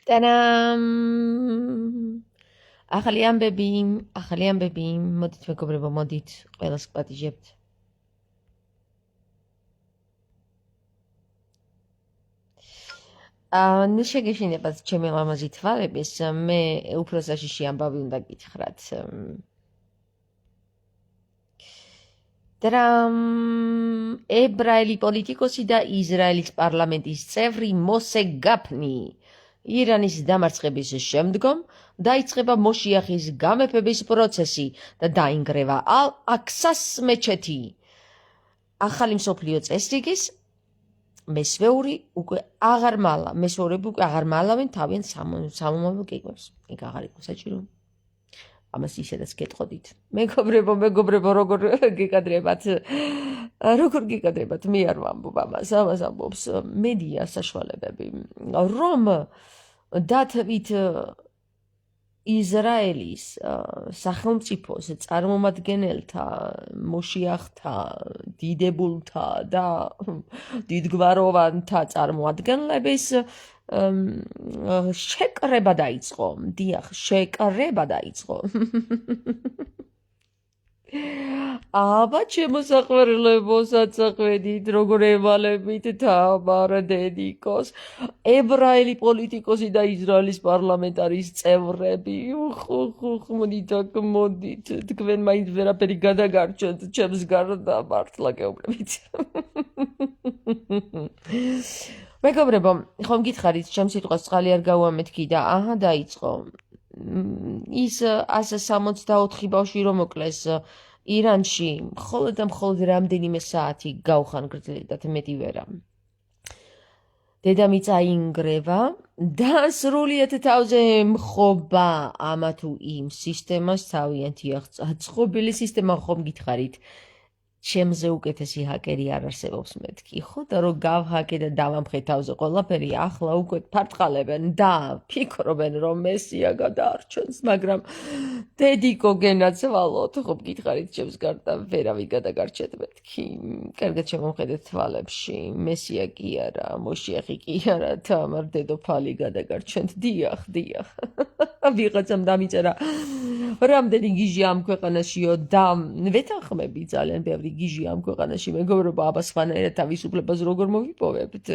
ტანამ ახალი ამბები, მოდით მეგობრებო, მოდით, ყველას გპატიჟებთ. ნუ შეგეშინებათ ჩემი ლამაზი თვალების, მე უფრო საშიში ამბავი უნდა გითხრათ. ტრამ ებრაელი პოლიტიკოსი და ისრაელის პარლამენტის წევრი მოსე გაფნი ირანის დამარცხების შემდგომ დაიწყება მოშიახის გამეფების პროცესი და დაინგრევა ალ-აქსას მეჩეთი. ახალი მსოფლიო წესრიგის მესვეურები უკვე აღარ მალავენ თავიანთ სამომავლო გეგმებს. იქ აღარ იყო საჭირო. ამას ისედაც გეტყოდით. მეგობრებო, როგორ გიკადრებათ, მე არ ვამბობ ამას ამბობს მედია საშუალებები, რომ დათვით ისრაელის სახელმწიფოს წარმომადგენელთა, მოშიახთა, დიდებულთა და დიდგვაროვანთა წარმოადგენლების შეკრება დაიწყო. დიახ, შეკრება დაიწყო. აბა ჩემო საყვარლებო, საცახვედით, როგორ ევალებით თამარ დედიკოს, ებრაელი პოლიტიკოსი და ისრაელის პარლამენტარის წევრები. მოდით, თქვენ მაინც ვერაფერი გადაგარჩენთ ჩემს გარდა, მართლა გეუბნებით. მეგობრებო, ხომ გითხარით, ჩემს სიტყვას წყალი არ გავუამეთქი და აჰა დაიწყო. ის 164 ბავშვი რომ მოკლეს ირანში, მხოლოდ და მხოლოდ რამდენიმე საათი გავხან გრძელდათ, მეტი ვერა. დედამიწა აინგრევა და სრულიად თავზე მხობა ამა თუ იმ სისტემას თავიანთი აწყობილი სისტემა. ხომ გითხარით, ჩემზე უკეთესი ჰაკერი არ არსებობს მეთქი, ხო და რომ გავჰაკე და დავამხე თავზე ყველაფერი, ახლა უკვე ფარტყალებენ და ფიქრობენ რომ მესია გადაარჩენს, მაგრამ დედიკო გენაცვალოთ, ხო გითხარით, ჩემს გარდა ვერავინ გადაგარჩეთ მეთქი. კარგად შემომხედეთ თვალებში, მესია კი არა, მოშიახი კი არა, თამარ დედოფალი გადაგარჩენთ. დიახ. ვიღაცამ დამიწერა რამდენი გიჟი ამ ქვეყანაშიო და ვეთანხმები ძალიან ბევრი გიჟი ამ ქვეყანაში, მეგობრებო, აბა სხვანაირად თავისუფლებას როგორ მოვიპოვებთ.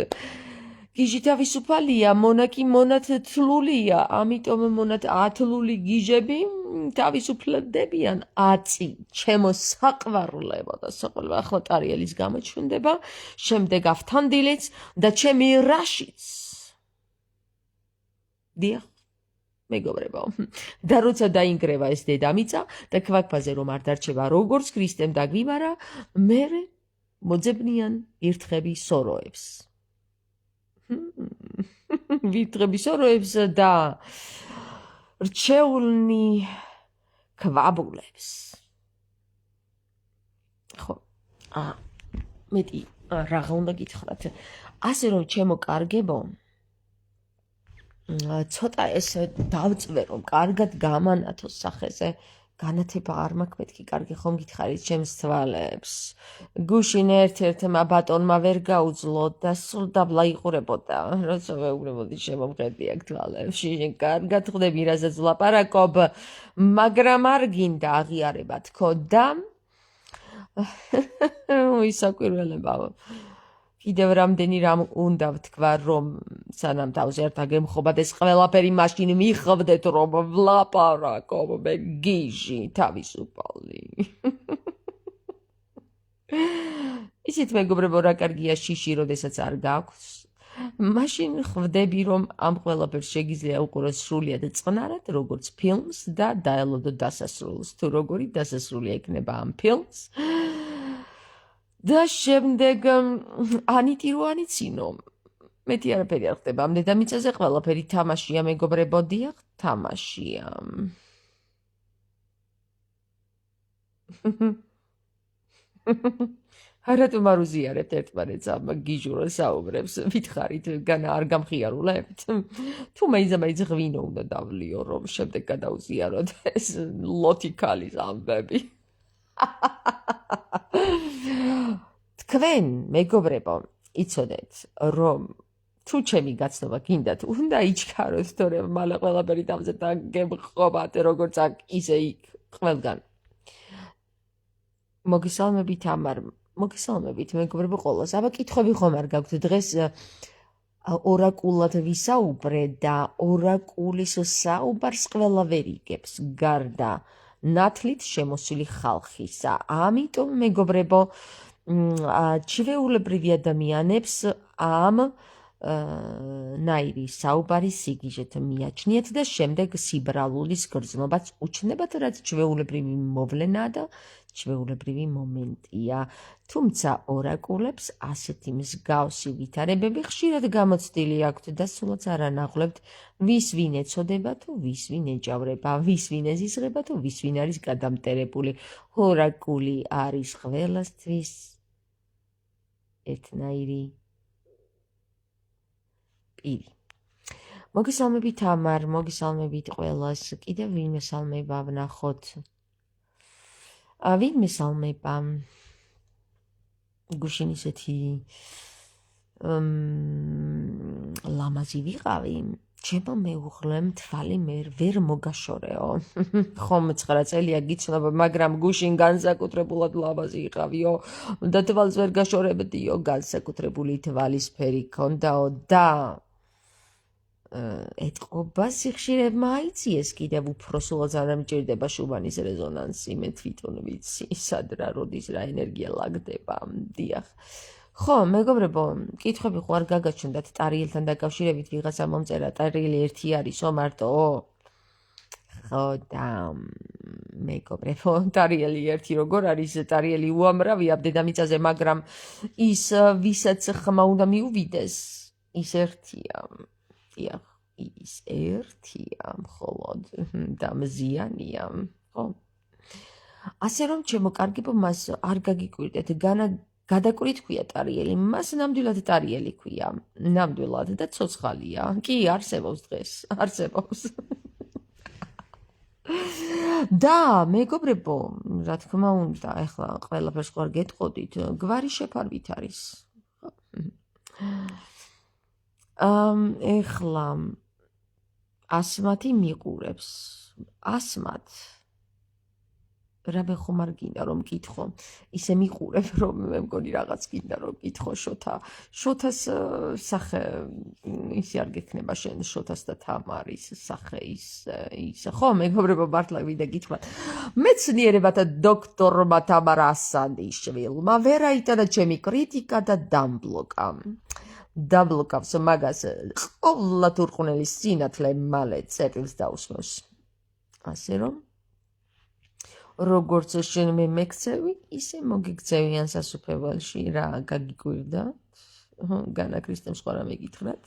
გიჟი თავისუფალია, მონაკი მონათლულია, ამიტომ მონათლული გიჟები თავისუფლებდებიან აწი. ჩემო საყვარლებო და საყვარლებო, ახლა ტარიელის გამოჩნდება, შემდეგ ავთანდილიც და ჩემი რაშიც. დიახ. მეგობრებო, და როცა დაინგრევა ეს დედამიწა და ქვაკფაზე რომ არ დარჩება როგორც ქრისტემ დაგვიმარა, მერე მოძებნიან ვირთხები სოროებს. ვირთხები სოროებს და რჩეულნი ქვაბულებს. ხო, მეტი რაღა უნდა გითხრათ. ასე რომ ჩემო კარგებო, ცოტა ეს დავწვე რომ კარგად გამანათოს სახეზე, განათება არ მაქვს მეთქი, კარგი ხომ გითხარით ჩემს თვალებს. გუშინ ერთ-ერთმა ბატონმა ვერ გაუძლო და სულ დაბლა იყურებოდა, როცა ვეუბნებოდი შემომხედი აქ თვალებში, კარგად ხვდები რასაც ვლაპარაკობ, მაგრამ არ გინდა აღიარება თქო და ისაკვირველებაო. კიდევ რამდენი რამ უნდა ვთქვა, რომ სანამ თავზე არ დაგემხობათ ეს ყველაფერი, მაშინ მიხვდეთ რომ ვლაპარაკობ მე გიჟი თავისუფალი. ისეთ მეგობრებო, რა კარგია შიში, როდესაც არ გაქვს. მაშინ ხვდები რომ ამ ყველაფერს შეგიძლია უყუროს სრულიად წყნარად, როგორც ფილმს და დაელოდო დასასრულს, თუ როგორი დასასრული ექნება ამ ფილმს. და შემდეგ ანიტი რო ანიცინო, მეტი არაფერი არ ხდება ამ დედამიწაზე, ყველაფერი თამაშია მეგობრებო, დიახ, თამაშია. რატომ არ უზიარებთ ერთმანეთს ამ გიჟურ საუბრებს, ვითხარით, განა არ გამხიარულებთ? თუ მაინც ღვინო უნდა დავლიო, რომ შემდეგ გადაუზიაროთ ეს ლოთიკალის ამბები. თქვენ, მეგობრებო, იცოდეთ, რომ თუ ჩემი გაცნობა გინდათ, უნდა იჩქაროთ, თორემ მალე ყველაფერი დამზე დაგემხობათ, როგორც აქ ისე იქ ყველგან. მოგესალმებით ამარ, მოგესალმებით მეგობრებო ყველას. აბა კითხვები ხომ არ გაქვთ დღეს ორაკულად ვისაუბრე და ორაკულის საუბარს ყველა ვერ იგებს გარდა ნათლით შემოსილი ხალხისა. ამიტომ მეგობრებო ჩვეულებრივი ადამიანებს ამ ნაირი საუბარი სიგიჟეთ მიაჩნიათ და შემდეგ სიბრალულის გრძნობაც უჩნდებათ, რაც ჩვეულებრივი მოვლენაა და ჩვეულებრივი მომენტია. თუმცა ორაკულებს ასეთი მსგავსი ვითარებები ხშირად გამოცდილი აქვთ და სულაც არ ანახლებთ ვის ვინ ეწოდება თუ ვის ვინ ეჯავრება, ვის ვინ ეზიზღება თუ ვის ვინ არის გადამტერებული. ორაკული არის ყველასთვის ერთნაირი პირი. მოგესალმებით ამარ, მოგესალმებით ყველას. კიდევ ვინმე სალმება ვნახოთ. ვინმე სალმება გუშინ ისეთი ლამაზი ვიყავი, ჩემო მეუღლემ თვალი ვერ მოგაშორეო. ხომ 9 წელია გიცნობა, მაგრამ გუშინ განსაკუთრებულად ლამაზი იყავიო და თვალს ვერ გაშორებდიო, განსაკუთრებული თვალისფერი ქონდაო და ეთყობა სიხშირებმა აიწიეს კიდევ უფრო სულაც არ მჭირდება შუბანის რეზონანსი, მე თვითონ ვიცი სად რა როდის რა ენერგია ლაგდება. დიახ. ხო, მეგობრებო, კითხვები ხო არ გაგაჩნდათ ტარიელთან დაკავშირებით? ვიღაცა მომწერა ტარიელი ერთი არისო მარტო? ხო და მეგობრებო, ტარიელი ერთი როგორ არის? ტარიელი უამრავია დედამიწაზე, მაგრამ ის ვისაც ხმა უნდა მიუვიდეს, ის ერთია. დიახ, ის ერთია მხოლოდ და მზიანია. ხო. ასე რომ ჩემო კარგებო, მას არ გაგიკვირდეთ, გადაკვირით ქვია ტარიელი, მას ნამდვილად ტარიელი ქვია, ნამდვილად და ცოცხალია. კი, არსებობს დღეს, არსებობს. და მეგობრებო, რა თქმა უნდა, ახლა ყველაფერს ხო არ გეტყოდით, გვარი შეფარვით არის. ეხლა ასმათი მიყურებს. ასმათ რამე ხომ არ გინდა რომ მკითხო, ისე მიყურებ რომ მე მგონი რაღაც გინდა რომ მკითხო შოთას სახე ისე არ გექნება შენ შოთას და თამარის სახე ის ხო მეგობრებო, მართლა ვიდა გითხრათ, მეცნიერებათა დოქტორმა თამარ ასანიშვილმა ვერ აიტანა ჩემი კრიტიკა და დამბლოკავს მაგას ყოვლა თურყუნელის სინათლე მალე წერილს დაუსმევს. ასე რომ როგორც შენ მე მეკცევი, ისე მოგიქცევიან სასუფეველში. რა გაგიკვირდა? განა ქრისტემ სხვა რამე გითხრათ?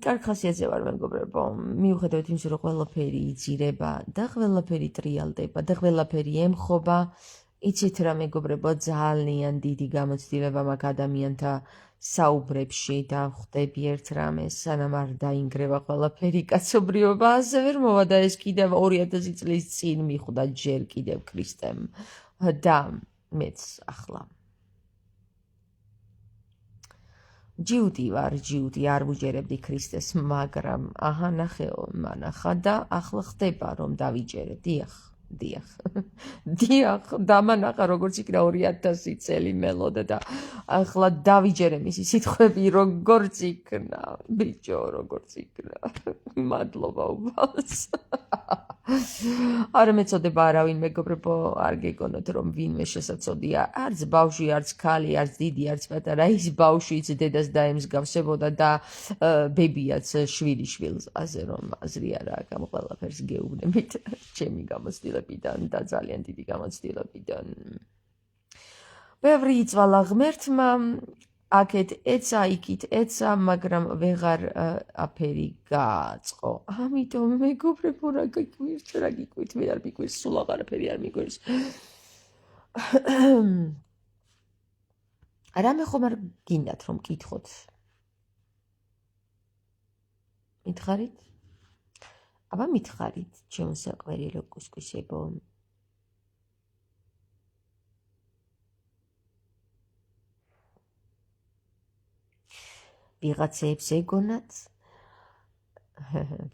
კარგ ხასიათზე ვარ მეგობრებო, მიუხედავად იმისა, რომ ყველაფერი იძირება და ყველაფერი ტრიალდება და ყველაფერი ემხობა, იცით რა მეგობრებო, ძალიან დიდი გამოცდილება მაქვს ადამიანთა საუბრებში და ხვდები ერთ რამეს, სანამ არ დაინგრევა ყველაფერი კაცობრიობა, ასე ვერ მოვა და ეს კიდევ 2000 წლის წინ მიხვდა ჯერ კიდევ ქრისტემ და მეც ახლა. ჯიუტი ვარ, არ ვუჯერებდი ქრისტეს, მაგრამ აჰა ნახეო, მანახა და ახლა ხდება რომ დავიჯერე. დიახ, დამანახა როგორც იქნა 2000 წელი მელოდა და ახლა დავიჯერე მისი სიტყვები როგორც იქნა, ბიჭო, როგორც იქნა. მადლობა უბრალოდ. არ მეწოდება არავინ მეგობრებო, არ გეგონოთ რომ ვინმე შესაძოდია, არც ბავშვი, არც ქალი, არც დიდი, არც პატარა, ის ბავშვიც დედას დაემსგავსებოდა და ბებიაც შვილიშვილს, ასე რომ აზრი არა აქვს ამ ყველაფერს გეუბნებით ჩემი გამოცდილებიდან და ძალიან დიდი გამოცდილებიდან. ბევრი იწვალა ღმერთმა, აქეთ ეცა, იქით ეცა, მაგრამ ვეღარ აფერი გააწყო. ამიტომ მეგობრებო, რა გიკვირთ, მე არ მიკვირს, სულ აღარაფერი არ მიკვირს. რამე ხომ არ გინდათ რომ მკითხოთ? მითხარით? აბა მითხარით, ჩემო საყვარელო კუსკუსებო. ვიღაცებს ეგონათ,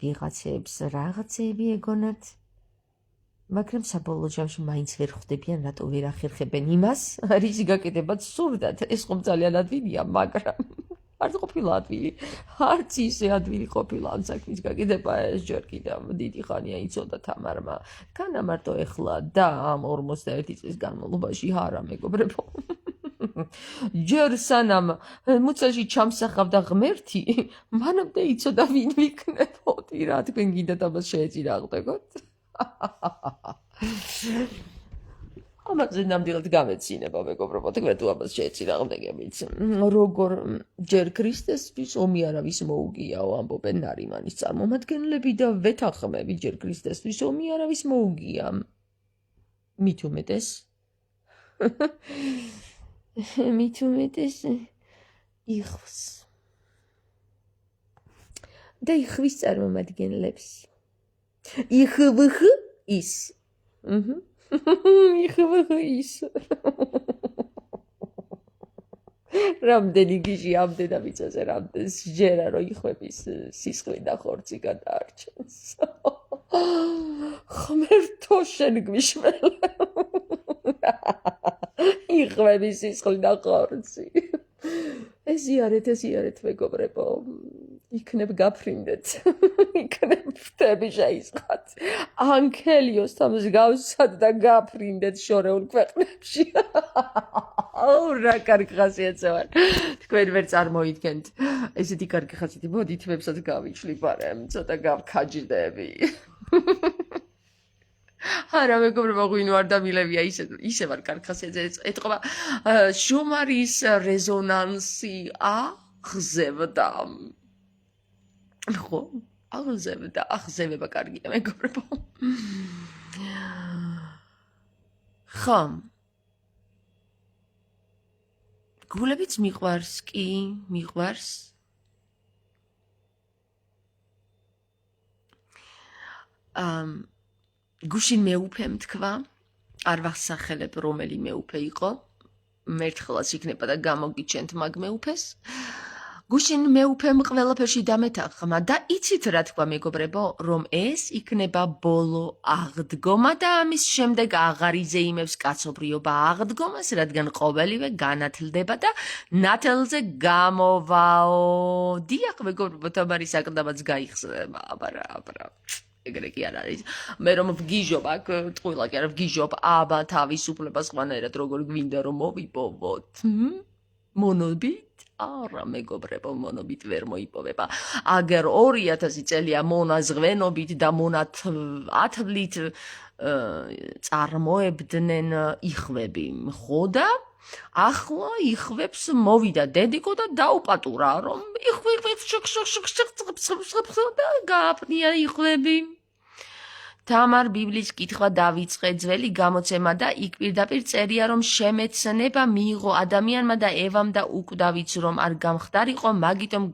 ვიღაცებს რაღაცები ეგონათ, მაგრამ საბოლოო ჯამში მაინც ვერ ხვდებიან, რატო ვერ ახერხებენ იმას, რისი გაკეთებაც სურდათ. ეს ხომ ძალიან ადვილია, მაგრამ არც ყოფილა ადვილი, არც ისე ადვილი ყოფილა ამ საქმის გაკეთება, ეს ჯერ კიდევ დიდი ხანია იცოდა თამარმა. განა მარტო ეხლა და ამ 41 წლის განმავლობაში არა მეგობრებო. ჯერ სანამ მუცაში ჩამსახავდა ღმერთი, მანამდე იცოდა ვინ ვიქნებოდი, რა თქვენ გინდათ ამას შეეწინააღმდეგოთ? ამაზე ნამდვილად გამეცინება მეგობრებო, თქვენ თუ ამას შეეწინააღმდეგებით. როგორ ჯერ ქრისტესთვის ომი არავის მოუგიაო, ამბობენ ნარიმანის წარმომადგენლები და ვეთანხმები, ჯერ ქრისტესთვის ომი არავის მოუგია. მით უმეტეს იხვის და იხვის წარმომადგენლებს. იხვხ ის. იხვხ ის. რამდენი გიჟი ამდენა მიწაზე, რამდენ სჯერა რომ იხვების სისხლი და ხორცი გადაარჩენს. ღმერთო შენ გვიშველე. იხვების სისხლი და ხორცი. ეზიარეთ მეგობრებო. იქნებ გაფრინდეთ. იქნებ ხვდები შეისხათ. ანქელიოს მსგავსად და გაფრინდეთ შორეულ ქვეყნებში. რა კარგი ხასიათზე ვარ. თქვენ ვერ წარმოიდგენთ. ესეთი კარგი ხასიათი, მოდით ვებსაც გავიჩლი პარემ, ცოტა გავქაჯდები. არა მეგობრებო, ღვინო არ დამილევია, ისე ვარ კარგი ხასიათზე. ეტყობა შუმარის რეზონანსი აღზევდა. ხო, აღზევება კარგია მეგობრებო. ხო. გულებიც მიყვარს კი, მიყვარს. გუშინ მეუფემ თქვა, არ ვახსახელებ რომელი მეუფე იყო, მერთხელაც იქნება და გამოგიჩენთ მაგ მეუფეს. გუშინ მეუფემ ყველაფერში დამეთანხმა და იცით რა თქვა მეგობრებო, რომ ეს იქნება ბოლო აღდგომა და ამის შემდეგ აღარ იზეიმებს კაცობრიობა აღდგომას, რადგან ყოველივე განათლდება და ნათელზე გამოვაო. დიახ მეგობრებო, თამარი საკდამაც გაიხსნება, აბარა. ეგრე კი არ არის. მე რომ ვგიჟობ აქ, ტყუილა კი არა ვგიჟობ, აბა თავისუფლებას ყვანაერად როგორ გვინდა რომ მოვიპოვოთ. მონობით? არა მეგობრებო, მონობით ვერ მოიპოვება. აგერ 2000 წელია მონაზღვენობით და მონათლით წარმოებდნენ იხვები. ხო და ახლა იხვებს მოვიდა დედიკო და დაუპატურა, რომ იხვებს და გააფრია იხვები. თამარ ბიბლის კითხვა დავიწყე, ძველი გამოცემა და იქ პირდაპირ წერია, რომ შემეცნება მიიღო ადამიანმა და ევამ და უკვდავიც რომ არ გამხდარიყო, მაგიტომ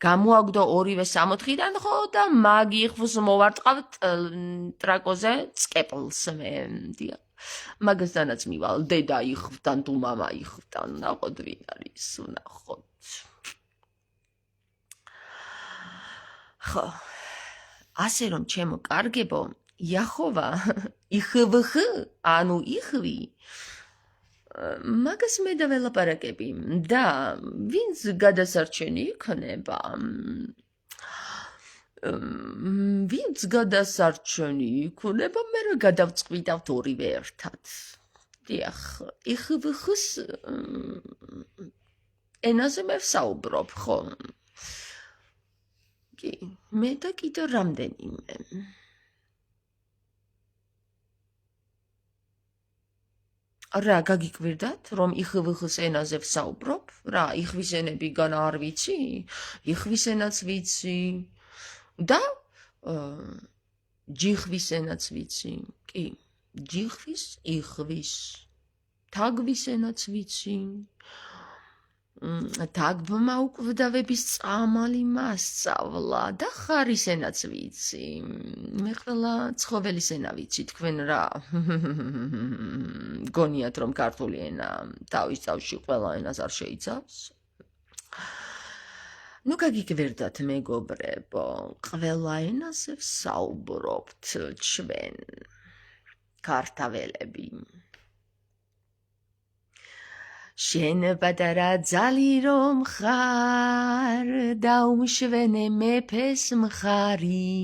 გამოაგდო ორივე 64-დან, ხო და მაგ იხვს მოვარტყავთ ტრაკოზე წკეპლს მე. მაგასთანაც მივალ დედა იხვთან თუ მამა იხვთან, ნახოთ ვინ არის, ნახოთ. ხო, ასე რომ ჩემო კარგებო, იაჰოვა იხვხ, ანუ იხვი, მაგას მე და ველაპარაკები და ვინც გადასარჩენი იქნება, ვინც გადასარჩენი იქნება, მე რა გადავწყვიტავთ ორივე ერთად. დიახ, იხვხს ენაზე მე ვსაუბრობ, ხო? კი, მე და კიდევ რამდენიმე. რა გაგიკვირდათ, რომ იხვხს ენაზე ვსაუბრობ? რა, იხვის ენები განა არ ვიცი? იხვის ენაც ვიცი და ჯიხვის ენაც ვიცი. კი, ჯიხვის, იხვის, თაგვის ენაც ვიცი. თაგვმა უკვდავების წამალი მასწავლა და ხარის ენაც ვიცი. მე ყველა ცხოველის ენა ვიცი, თქვენ რა გონიათ რომ ქართული ენა თავის თავში ყველა ენას არ შეიცავს? ნუ გაგიგვერდათ მეგობრებო, ყველა ენაზე ვსაუბრობთ ჩვენ ქართველები. შენ პატარა ძალი რომ ხარ, დაუმშვენე მეფეს მხარი,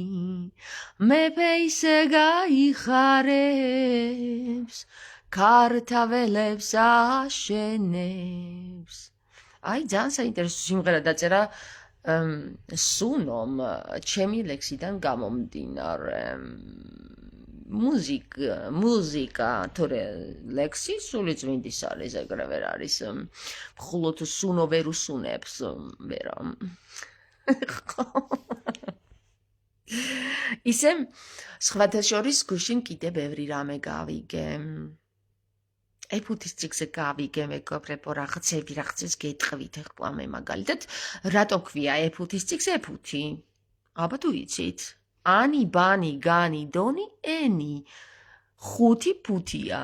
მეფე ისე გაიხარებს, ქართველებს აშენებს. აი, ძალიან საინტერესო სიმღერა დაწერა სუნომ ჩემი ლექსიდან გამომდინარე. მუსიკა, თორე ლექსი სული წმინდის არის, ეგრევე არის. მხოლოდ სუნო ვერ უსუნებს, ვერა. ისე სხვათა შორის გუშინ კიდე ბევრი რამე გავიგე. ეფუთის ციგზე გავიგე მეგობრებო, რაღაცებს გეტყვით ახლა მე მაგალითად, რატო ქვია ეფუთის ციგს ეფუთი? აბა თუ იცით? ანი, ბანი, განი, დონი, ენი. 5 ფუთია.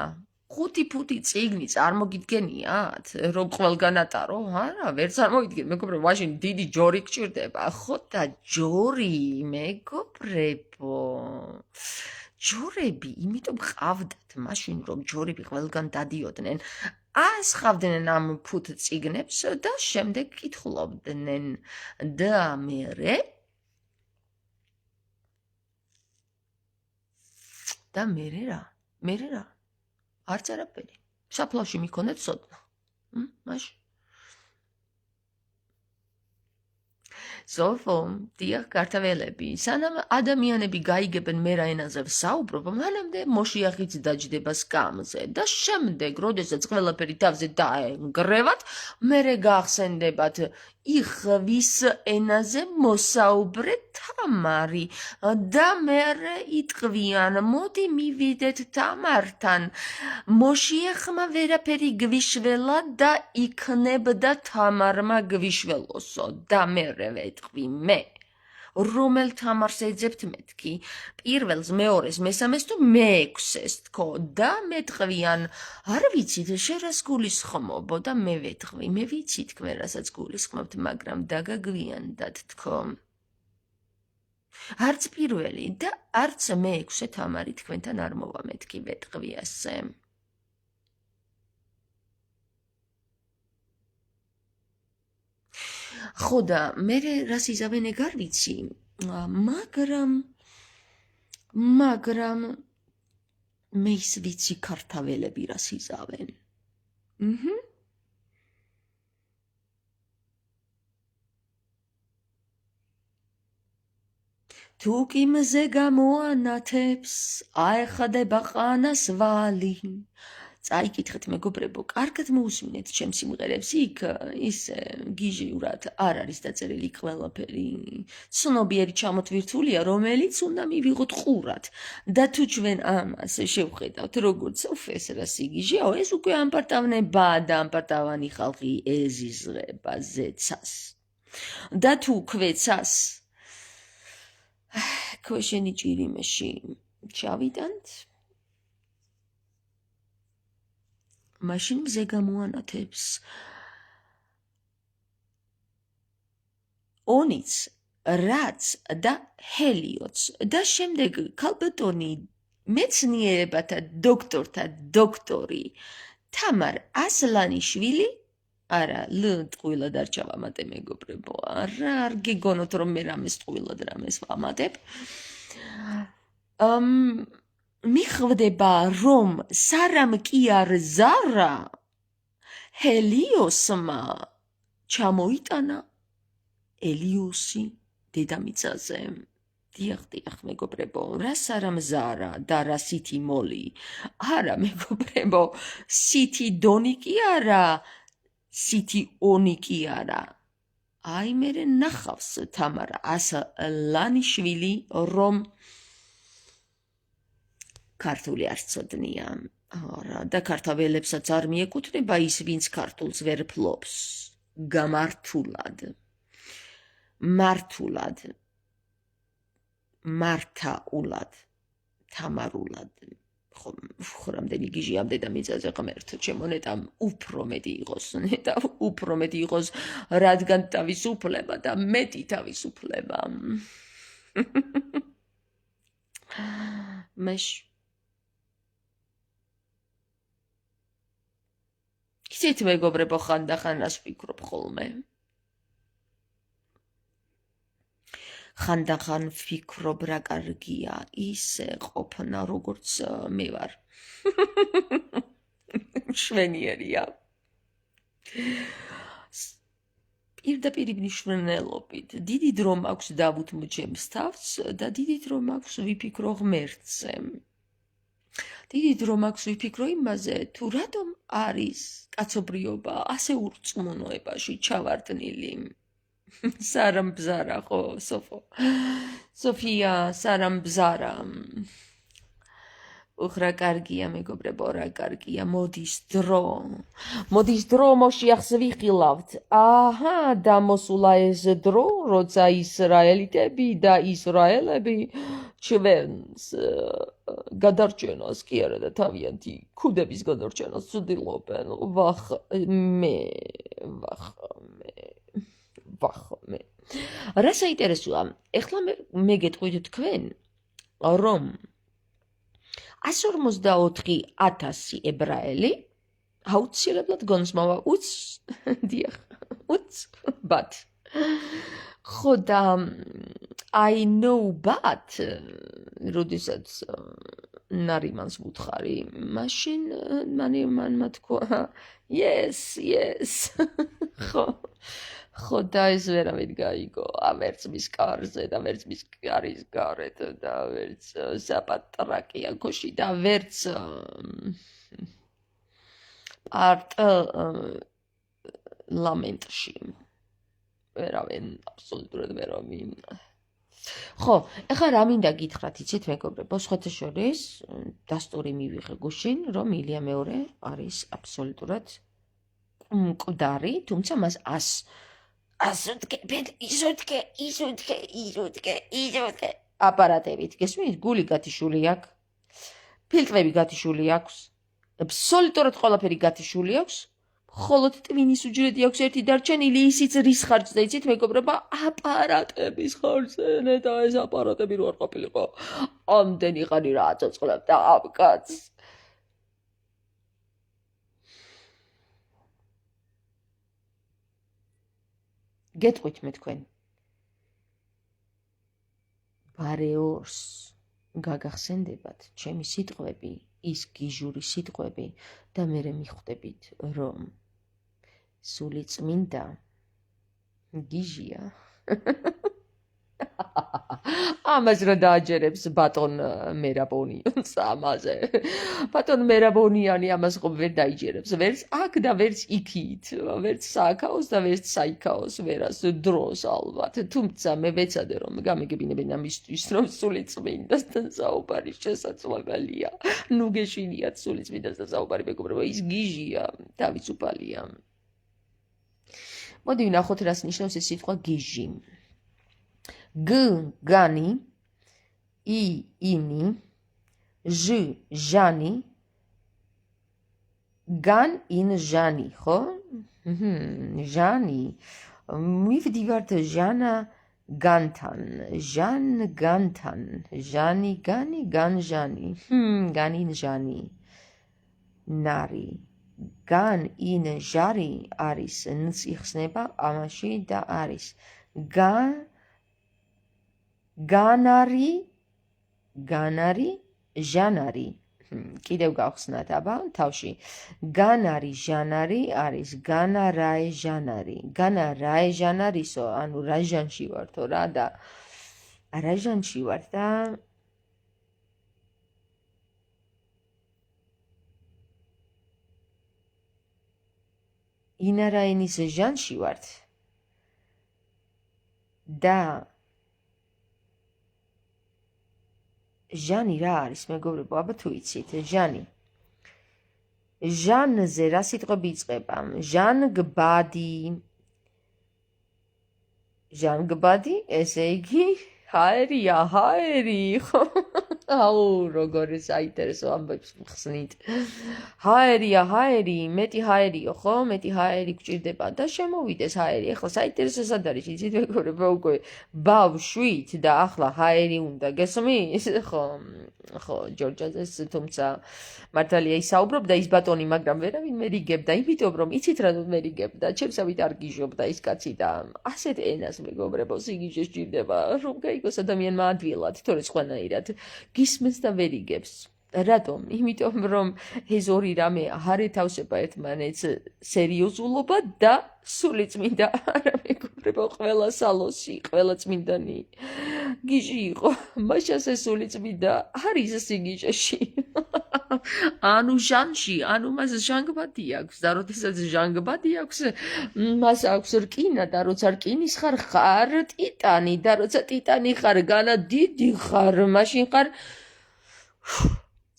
5 ფუთი წიგნი წარმოგიდგენიათ, რომ ყველგან ატარო? არა, ვერ წარმოვიდგენ, მეგობრებო, მაშინ დიდი ჯორი გჭირდება. ხო და ჯორი, მეგობრებო. ჯორები, იმიტომ ყავდათ მაშინ, რომ ჯორები ყველგან დადიოდნენ. ასხავდნენ ამ ფუთ წიგნებს და შემდეგ კითხულობდნენ. და მერე რა? არც არაფერი. საფლავში მიქონეთ სოდნა. მაშინ. სოფო, დიახ, ქართველები, სანამ ადამიანები გაიგებენ მერა ენაზე ვსაუბრობ, მანამდე მოშიახიც დაჯდება სკამზე და შემდეგ, როდესაც ყველაფერი თავზე დაენგრევათ, მერე გახსენდებათ იხვის ენაზე მოსაუბრე თამარი და მერე იტყვიან, მოდი მივიდეთ თამართან, მოშიახმა ვერაფერი გვიშველა და იქნებდა თამარმა გვიშველოსო და მერე ვეთყვი მე, რომელ თამარს ეძებთ მეთქი, პირველს, მეორეს, მესამეს თუ მეექვსეს თქო და მეტყვიან, არ ვიცით შენ რას გულისხმობო და მე ვეთყვი, მე ვიცი თქვენ რასაც გულისხმობთ, მაგრამ დაგაგვიანდათ თქო. არც პირველი და არც მეექვსე თამარი თქვენთან არ მოვა მეთქი ვეთყვი ასე. ხო და მე რას იზავენ ეგ არ ვიცი, მაგრამ მე ის ვიცი ქართველები რას იზავენ. თუ კი მზე გამოანათებს, აეხადება ყანას ვალი. წაიკითხეთ მეგობრებო, კარგად მოусმინეთ ჩემ სიმღერებს, იქ ისე გიჟიურად არ არის დაწერილი ყველაფერი. ცნობიერი ჩამოთვირთულია, რომელიც უნდა მივიღოთ ყურად. და თუ ჩვენ ამას შევხედავთ, როგორც ეს რა სიგიჟეა, ეს უკვე ამპარტავნებაა და ამპარტავანი ხალხი ეზიზღება ზეცას. და თუ ქვეცას ქვეშენი ჭირიმეში ჩავიტანთ, მაშინ მზე გამოანათებს. ონიც, რაც და ჰელიოც და შემდეგ ქალბატონი მეცნიერებათა დოქტორთა დოქტორი თამარ ასლანიშვილი, არა, ტყუილად არ ჩავამატე მეგობრებო, არ გეგონოთ რომ მე რამეს ტყუილად რამეს ვამატებ. მიხვდება რომ სარამ კი არ ზარა ჰელიოსმა ჩამოიტანა ელიოსი დედამიწაზე. დიახ მეგობრებო, რა სარამ ზარა და რა სითი მოლი. არა მეგობრებო, სითი დონი კი არა, სითი ონი კი არა. აი მერე ნახავს თამარ ასლანიშვილი რომ ქართული არ ცოდნია. და ქართველებსაც არ მიეკუთვნება ის, ვინც ქართულს ვერ ფლობს. გამართულად, მართაულად, თამარულად. რამდენი გიჟი ამ დედამიწაზე ღმერთო ჩემო ნეტამ უფრო მეტი იყოს რადგან თავისუფლება და მეტი თავისუფლება ისეთ მეგობრებო ხანდახან რას ვფიქრობ ხოლმე ხანდახან ვფიქრობ რა კარგია ისე ყოფნა როგორც მე ვარ მშვენიერია პირდაპირ მნიშვნელობით დიდი დრო მაქვს დავუთმო ჩემს თავს და დიდი დრო მაქვს ვიფიქრო ღმერთზე დიდი დრო მაქვს ვიფიქრო იმაზე თუ რატომ არის კაცობრიობა ასე ურწმუნოებაში ჩავარდნილი სარამბზარა ხო სოფია სარამბზარა რა კარგია მეგობრებო რა კარგია მოდის დრო მოშიახს ვიხილავთ აჰა დამოსულა ეს დრო როცა ისრაელიტები და ისრაელები ჩვენს გადარჩენას კი არა და თავიანთი ქუდების გადარჩენას ცდილობენ ვახ მე რა საინტერესოა ეხლა მე გეტყვით თქვენ რომ 144,000 ებრაელი აუცილებლად გონსმავა but ხო და I know but როდესაც ნარიმანს ვუთხარი მაშინ მანმა თქვა yes ხო და ეს ვერავინ გაიგო ვერც მის კარზე და ვერც მის კარის გარეთ და ვერც საპატრაკიანოში და ვერც პარლამენტში ვერავინ აბსოლუტურად ვერავინ ხო ეხლა რა მინდა გითხრათ იცით მეგობრებო სხვათა შორის დასტური მივიღე გუშინ რომ ილია მეორე არის აბსოლუტურად მკვდარი თუმცა მას ისუთქე აპარატებით გესმით გული გათიშული აქვს ფილტვები გათიშული აქვს აბსოლუტურად ყველაფერი გათიშული აქვს მხოლოდ ტვინის უჯრედი აქვს ერთი დარჩენილი ისიც რის ხარჯზე იცით მეგობრებო აპარატების ხარჯზე და ეს აპარატები რო არ ყოფილიყო ამდენი ხანი რა აწოწყლებდა ამ კაცს გეტყვით მე თქვენ ბარეორს გაგახსენდებათ ჩემი სიტყვები ის გიჟური სიტყვები და მე მიხვდებით რომ სული წმინდა გიჟია ამას რა დააჯერებს ბატონ მერაბონიანს ამაზე ბატონ მერაბონიანი ამას ხო ვერ დაიჯერებს ვერც აქ და ვერც იქით ვერც სააქაოს და ვერც საიქაოს ვერას დროს ალბათ თუმცა მე ვეცადე რომ გამეგებინებინ ამისთვის რომ სული წმინდასთან საუბარი შესაძლებელია ნუ გეშინიათ სული წმინდასთან საუბარი მეგობრებო ის გიჟია თავისუფალია მოდი ვნახოთ რას ნიშნავს ეს სიტყვა გიჟი განი ინი ჟანი გან ინ ჟანი ხო ჟანი მივდივართ ჟანა განთან ჟან განთან ჟანი განი გან ჟანი გან ინ ჟანი ნარი გან ინ ჟარი არის ნც იხსნება ამაში და არის განარი ჟანარი კიდევ გავხსნათ აბა თავში განარი ჟანარი არის განარაე ჟანარი განარაე ჟანარისო ანუ რა ჟანში ვართო რა და რა ჟანში ვარ და ინარაენის ჟანში ვართ და ჟანი რა არის მეგობრებო აბა თუ იცით ჟანი ჟანზე რა სიტყვები იწყება ჟანგბადი ესე იგი ჰაერია ჰაერი ხო აუ, როგორ საინტერესო ამბებს ხსნით. ჰაერია, ჰაერი, მეტი ჰაერიო, ხო? მეტი ჰაერი გჭირდება და შემოვიდეს ჰაერი. ეხლა საინტერესო სად არის, იცით მეგობრებო, უკვე ბავშვით და ახლა ჰაერი უნდა გესმის? ხო, ჯორჯაძეს, თუმცა მართალია ისაუბრობდა ის ბატონი, მაგრამ ვერავინ მე რიგებდა, იმიტომ რომ იცით რა მე რიგებდა, ჩემსავით არ გიჟობდა ის კაცი და ასეთ ენას მეგობრებო, სიგიჟე სჭირდება, რომ გაიგოს ადამიანმა ადვილად, თორე სხვანაირად გისმენს და ვერ იგებს. რატომ? იმიტომ რომ ეს ორი რამე არ ეთავსება ერთმანეთს სერიოზულობა და სულიწმინდა. არა მეგობრებო, ყველა სალოსი, ყველა წმინდანი გიჟი იყო. მაშასე სულიწმინდა არის სიგიჟეში. ანუ ჟანში, ანუ მას ჟანგბადი აქვს და როდესაც ჟანგბადი აქვს, მას აქვს რკინა და როცა რკინის ხარ ტიტანი და როცა ტიტანი ხარ განა დიდი ხარ, მაშინ ხარ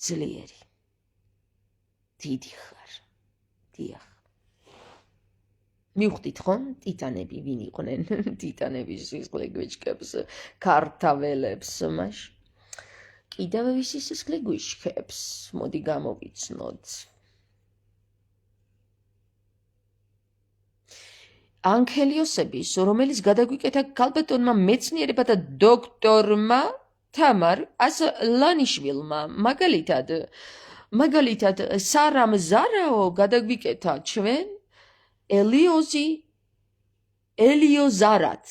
ძლიერი. დიდი ხარ. დიახ. მივხვდით ხომ ტიტანები ვინ იყვნენ? ტიტანები სისხლი გვიჩქებს, ქართაველებს, მაშინ კიდევ ვისი სისხლი გვიშქებს, მოდი გამოვიცნოთ. ანქელიოსების, რომელიც გადაგვიკეთა ქალბატონმა მეცნიერებათა დოქტორმა თამარ ასლანიშვილმა, მაგალითად სარამ ზარაო გადაგვიკეთა ჩვენ ელიოზარად.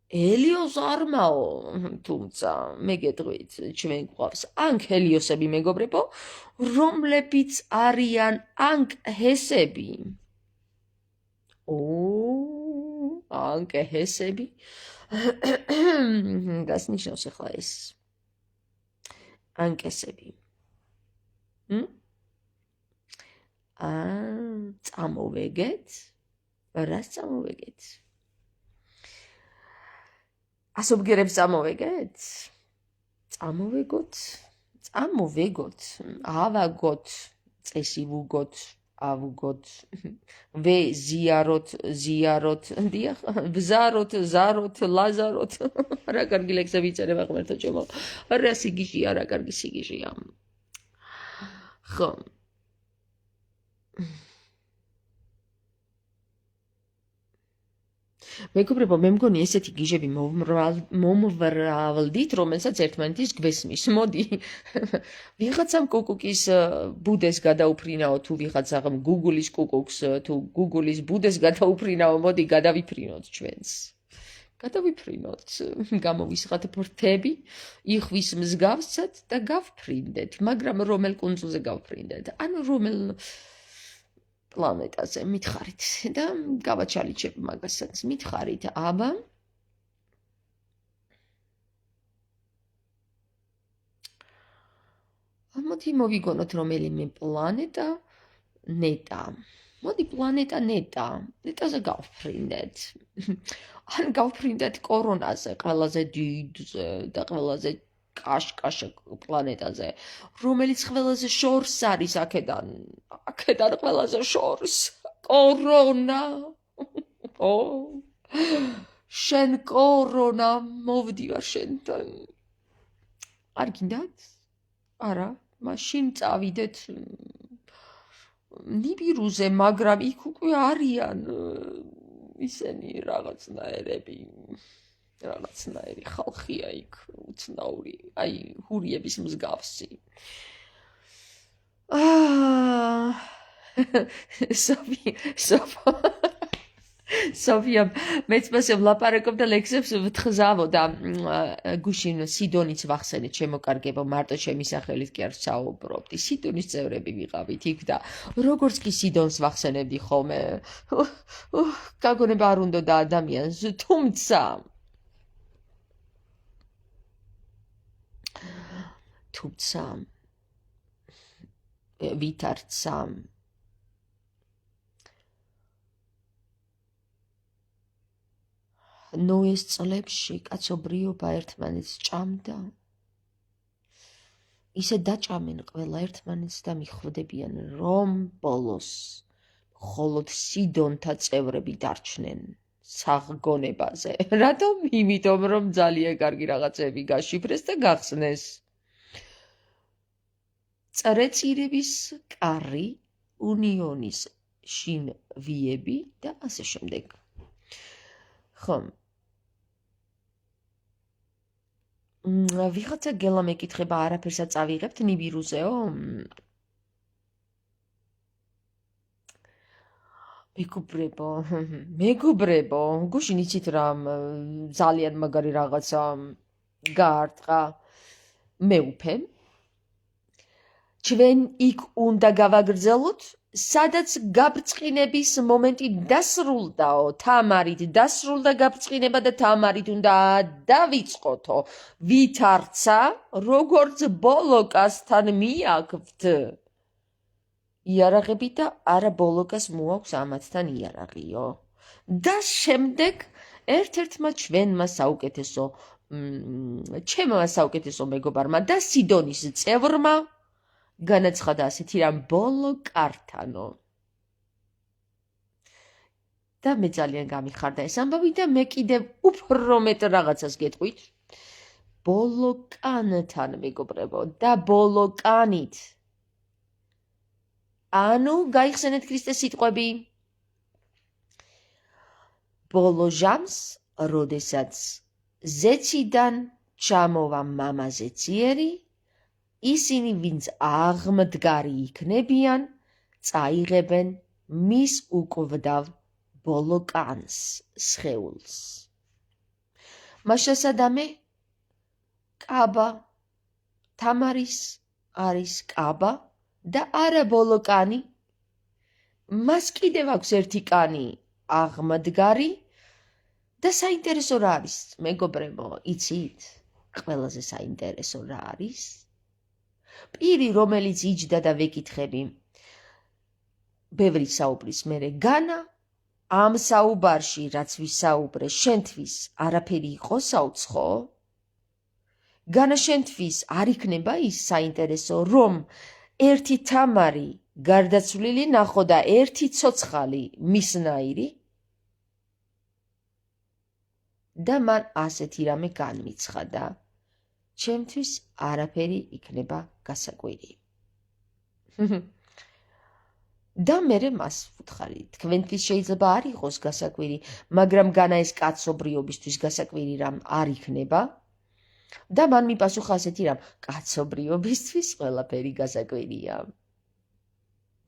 ელიოზარმაო, თუმცა მე გეტყვით, ჩვენ გვყავს ანქელიოსები მეგობრებო, რომლებიც არიან ანკჰესები. ანკჰესები. რას ნიშნავს ახლა ეს? ანკესები. წამოვეგეთ? რას წამოვეგეთ? ასობგერებს წამოვეგეთ? წამოვეგოთ, ავაგოთ, წესი ვუგოთ, ავუგოთ, ზიაროთ, დიახ, ბზაროთ, ზაროთ, ლაზაროთ. რა კარგი ლექსები იწერება ღმერთო ჩემო. რა სიგიჟია, რა კარგი სიგიჟია. ხო. მეგობრებო, მე მგონი ესეთი გიჟები მომვრავლდით, რომელსაც ერთმანეთის გვესმის. მოდი, ვიღაცამ კუკუკის ბუდეს გადაუფრინაო, თუ ვიღაცამ გუგულის კუკუქს, თუ გუგულის ბუდეს გადაუფრინაო, მოდი გადავიფრინოთ ჩვენს. გადავიფრინოთ, გამოვისხათ ფრთები, იხვის მსგავსად და გავფრინდეთ, მაგრამ რომელ კუნძულზე გავფრინდეთ? ანუ რომელ პლანეტაზე მითხარით და გავაჩალიჩებ მაგასაც მითხარით, აბა მოდი მოვიგონოთ რომელიმე პლანეტა ნეტა. მოდი პლანეტა ნეტაზე გავფრინდეთ. ან გავფრინდეთ კორონაზე, ყველაზე დიდზე და ყველაზე კაშკაშა პლანეტაზე, რომელიც ყველაზე შორს არის აქედან ყველაზე შორს. კორონა. შენ კორონა, მოვდივარ შენთან. არ გინდათ? არა, მაშინ წავიდეთ ნიბირუზე, მაგრამ იქ უკვე არიან ისენი რაღაცნაირი ხალხია იქ, უცნაური, აი ჰურიების მსგავსი. სოფია მეც მასე ვლაპარაკობდა ლექსებს ვთხზავდა გუშინ სიდონის ვახსენეთ შემოკარგებო, მარტო ჩემი სახელით კი არ ვსაუბრობდი. სიდონის წევრები ვიყავით იქ და როგორც კი სიდონს ვახსენებდი ხოლმე, გაგონება არ უნდოდა ადამიანს, თუმცა ვითარცა ნოეს წლებში კაცობრიობა ერთმანეთს ჭამდა. ისე დაჭამენ ყველა ერთმანეთს და მიხვდებიან, რომ ბოლოს მხოლოდ სიდონთა წევრები დარჩნენ საღგონებაზე. რატომ? იმიტომ რომ ძალიან კარგი რაღაცები გაშიფრეს და გახსნეს. წრეწირების კარი, უნიონის შინვიები და ასე შემდეგ. ხომ. ვიღაცა გელა მეკითხება არაფერსად წავიღებთ ნიბირუზეო? მეგობრებო, გუშინ იცით რამ ძალიან მაგარი რაღაცა გაარტყა მეუფე. ჩვენ იქ უნდა გავაგრძელოთ, სადაც გაბრწყინების მომენტი დასრულდაო, თამარით დასრულდა გაბრწყინება და თამარით უნდა დავიწყოთო, ვითარცა, როგორც ბოლოკასთან მიაქვთ იარაღები და არა ბოლოკას მოაქვს ამათთან იარაღიო. და შემდეგ ერთ-ერთმა ჩვენმა საუკეთესო მეგობარმა და სიდონის წევრმა განაცხადა ასეთი რამ ბოლოკართანო. და მე ძალიან გამიხარდა ეს ამბავი და მე კიდევ უფრო მეტ რაღაცას გეტყვით. ბოლოკანთან მეგობრებო და ბოლოკანით. ანუ გაიხსენეთ ქრისტეს სიტყვები. ბოლო ჟამს, როდესაც ზეციდან ჩამოვა მამაზე ციერი, ისინი ვინც აღმდგარი იქნებიან, წაიღებენ მის უკვდავ ბოლოკანს სხეულს. მაშასადამე კაბა თამარის არის კაბა და არა ბოლოკანი. მას კიდევ აქვს ერთი კანი აღმდგარი და საინტერესო რა არის, მეგობრებო, იცით? ყველაზე საინტერესო რა არის? პირი, რომელიც იჯდა და ვეკითხები, ბევრი საუბრის მერე განა, ამ საუბარში, რაც ვისაუბრე, შენთვის არაფერი იყო საუცხო? განა შენთვის არ იქნება ის საინტერესო, რომ ერთი თამარი გარდაცვლილი ნახო და ერთი ცოცხალი მისნაირი? და მან ასეთი რამე განმიცხადა. ჩემთვის არაფერი იქნება გასაკვირი. და მერე მას ვუთხარი, თქვენთვის შეიძლება არ იყოს გასაკვირი, მაგრამ განა ეს კაცობრიობისთვის გასაკვირი რამ არ იქნება. და მან მიპასუხა ასეთი რამ, კაცობრიობისთვის ყველაფერი გასაკვირია.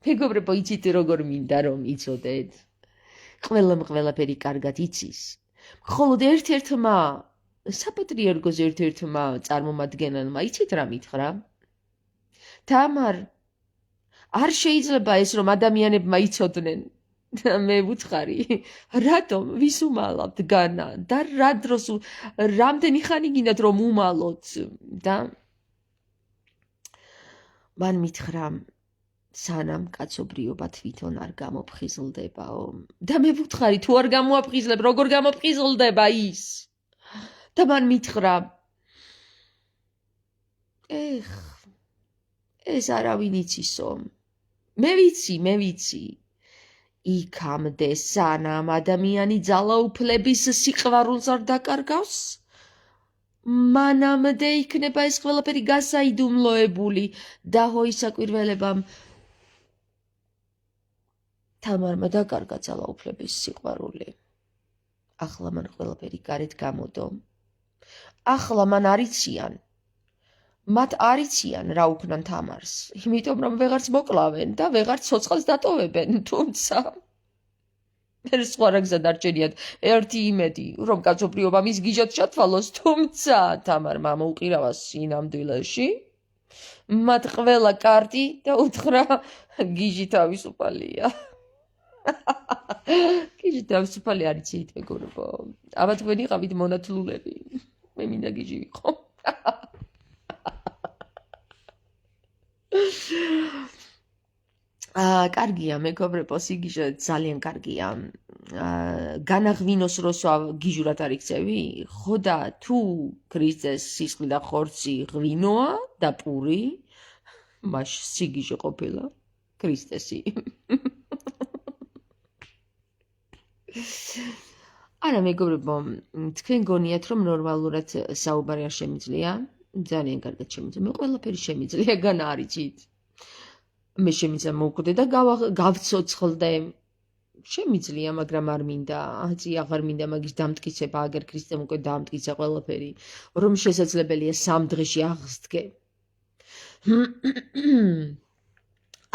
მეგობრებო, იცით როგორ მინდა რომ იცოდეთ? ყველაფერი კარგად იცის. მხოლოდ ერთ-ერთმა საპატრიარქოს ერთ-ერთმა წარმომადგენელმა იცით რა მითხრა? თამარ, არ შეიძლება ეს რომ ადამიანებმა იცოდნენ. და მე ვუთხარი, რატომ ვის უმალავთ განა და რა დროს რამდენი ხანი გინდათ რომ უმალოთ? და მან მითხრა, სანამ კაცობრიობა თვითონ არ გამოფხიზლდებაო. და მე ვუთხარი, თუ არ გამოაფხიზლებ, როგორ გამოფხიზლდება ის? და მან მითხრა, ეს არავინ იცისო. მე ვიცი. იქამდე სანამ ადამიანი ძალაუფლების სიყვარულს არ დაკარგავს, მანამდე იქნება ეს ყველაფერი გასაიდუმლოებული და ჰოისაკვირველებამ თამარმა დაკარგა ძალაუფლების სიყვარული. ახლა მან ყველაფერი გარეთ გამოდო. ახლა მან არიციან. მათ არიციან რა უქნან თამარს, იმიტომ რომ ვეღარც მოკლავენ და ვეღარც ცოცხალს დატოვებენ, თუმცა სხვა რა გზა დარჩენიათ, ერთი იმედი, რომ კაცობრიობა მის გიჟად ჩათვალოს, თუმცა თამარმა მოუყირავა სინამდვილეში, მათ ყველა კარტი და უთხრა, გიჟი თავისუფალია. გიჟი თავისუფალი არ იცით, მეგობრებო. აბა თქვენ იყავით მონათლულები. მე მინდა გიჟი ვიყო. კარგია, მეგობრებო, სიგიჟე ძალიან კარგია. განაღვინოს როსვა გიჟურად არ იქცევი? ხო და თუ ქრისტეს სისხლი და ხორცი ღვინოა და პური, მაშ სიგიჟე ყოფილა ქრისტესი. არა მეგობრებო, თქვენ გონიათ რომ ნორმალურად საუბარი არ შემიძლია? ძალიან კარგად შემიძლია. მე ყველაფერი შემიძლია, გან არიცით. მე შემიძლია მოვკვდე და გავცოცხლდე. შემიძლია, მაგრამ არ მინდა. აწი აღარ მინდა მაგის დამტკიცება, აგერ ქრისტემ უკვე დაამტკიცა ყველაფერი, რომ შესაძლებელია 3 დღეში აღსდგე.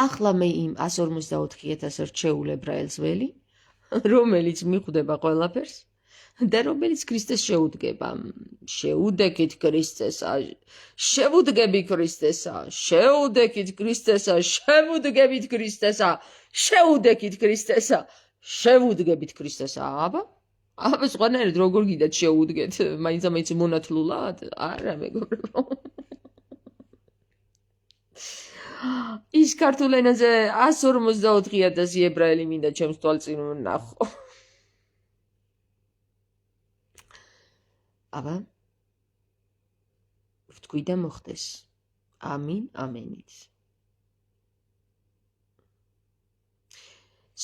ახლა მე იმ 154,000 რჩეულ ებრაელს ველი, რომელიც მიხვდება ყველაფერს და რომელიც ქრისტეს შეუდგება. შეუდექით ქრისტესა, შევუდგები ქრისტესა, შეუდექით ქრისტესა, შევუდგებით ქრისტესა, შეუდექით ქრისტესა, შევუდგებით ქრისტესა. აბა სხვანაირად როგორ გიდათ შეუდგეთ? მაინც მონათლულად? არა მეგობრებო. ის ქართულ ენაზე 154,000 ებრაელი მინდა ჩემს თვალწინ ვნახო. აბა ვთქვი და მოხდეს. ამინ, ამენით.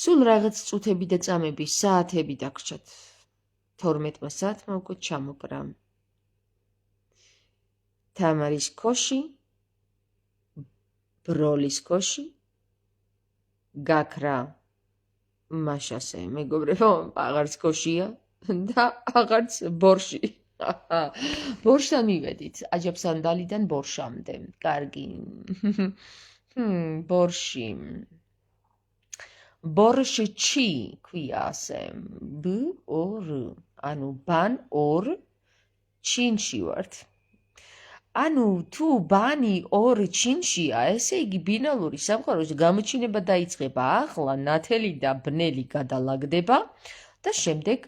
სულ რაღაც წუთები და წამები, საათები დაგრჩათ. 12 საათმა უკვე ჩამოკრა. თამარის ქოში, ბროლის ქოში, გაქრა მაშასე, მეგობრებო, აღარც ქოშია და აღარც ბორში. ბორშთან მივედით, აჯაფსანდალიდან ბორშამდე. კარგი. ბორში. ბორშჩი ქვია ასე. ბ-ორ. ანუ ბან ორ ჩინში ვართ. ანუ თუ ბანი ორ ჩინშია, ესე იგი ბინალური სამყაროს გამოჩინება დაიწყება. ახლა ნათელი და ბნელი გადალაგდება და შემდეგ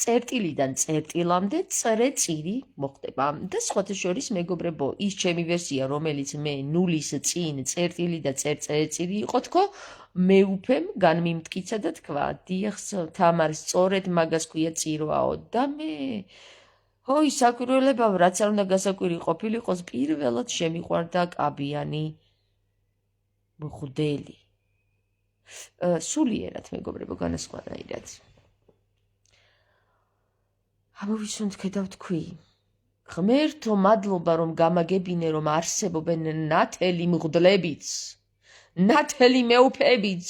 წერტილიდან წერტილამდე წრე-წირი მოხდება. და სხვათა შორის მეგობრებო, ის ჩემი ვერსია, რომელიც მე ნულის წინ წერტილი და წერტილი იყო თქო, მე უფემ განმიმტკიცა და თქვა, დიახ, თამარ, სწორედ მაგას ქვია წირვაო და მე ჰოი, საკვირველებავ, რაც არ უნდა გასაკვირი ყოფილიყოს, პირველად შემიყვარდა კაბიანი მღვდელი. სულიერად, მეგობრებო, განასხვანაირად. ამოვისუნთქე და ვთქვი, ღმერთო მადლობა, რომ გამაგებინე, რომ არსებობენ ნათელი მღვდლებიც, ნათელი მეუფეებიც,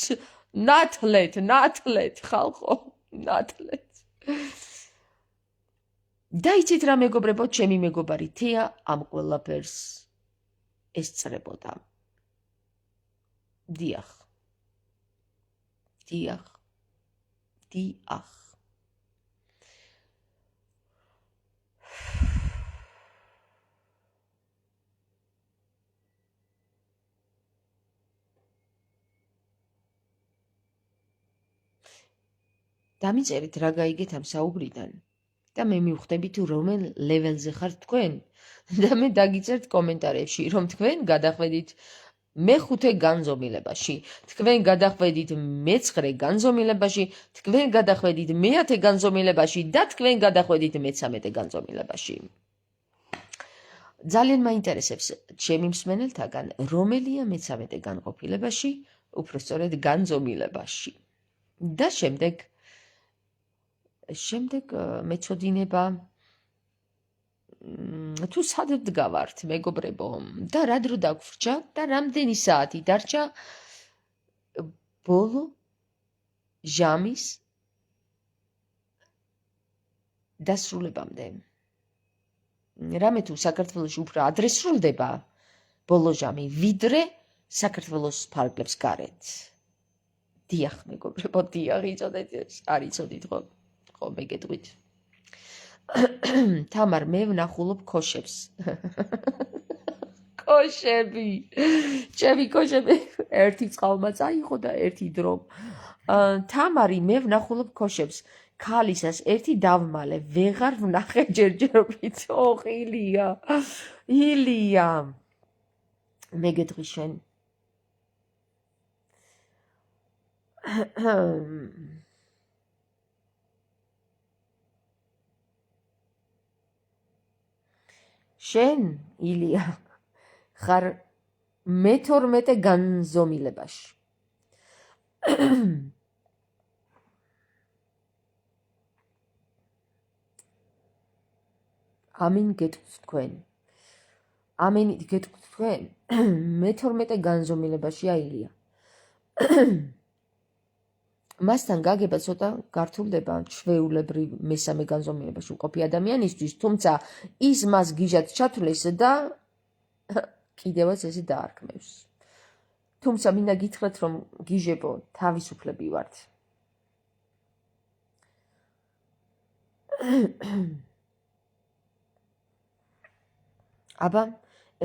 ნათლეთ, ხალხო, ნათლეთ. და იცით რა მეგობრებო, ჩემი მეგობარი თეა ამ ყველაფერს ესწრებოდა. დიახ. დამიწერეთ რა გაიგეთ ამ საუბრიდან და მე მივხვდები თუ რომელ ლეველზე ხართ თქვენ და მე დაგიწერთ კომენტარებში, რომ თქვენ გადახვედით მე-5 განზომილებაში, თქვენ გადახვედით მე-9 განზომილებაში, თქვენ გადახვედით მე-10 განზომილებაში და თქვენ გადახვედით მე-13 განზომილებაში. ძალიან მაინტერესებს ჩემი მსმენელთაგან, რომელია მე-13 განყოფილებაში, უпростоრედ განზომილებაში. და შემდეგ მეწოდინება თუ სად დგავართ, მეგობრებო, და რა დრო დაგვრჩა და რამდენი საათი დარჩა ბოლო ჟამის დასრულებამდე. რამე თუ საქართველოში უფრო ადრე სრულდება ბოლო ჟამი, ვიდრე საქართველოს ფარგლებს გარეთ. დიახ, მეგობრებო, დიახ, იცოდეთ, არ იცოდით ხო? ხო, მე გეტყვით. თამარ, მე ვნახულობ ქოშებს. ქოშები. ჩემი ქოშები ერთი წყალმა წაიღო და ერთი დრო. თამარი, მე ვნახულობ ქოშებს. ქალისას ერთი დავმალე, ვეღარ ვნახე ჯერჯერობით. ოხ, ილია. მე გეტყვი შენ. შენ, ილია, ხარ მე-12 განზომილებაში. ამინ გეტყვით თქვენ. ამენით გეტყვით თქვენ. მე-12 განზომილებაში აილია. მასთან გაგება ცოტა გართულდება ჩვეულებრივ მესამე განზომილებაში მყოფი ადამიანისთვის, თუმცა ის მას გიჟად ჩათვლეს და კიდევაც ესე დაარქმევს. თუმცა მინდა გითხრათ, რომ გიჟებო, თავისუფლები ვართ. აბა,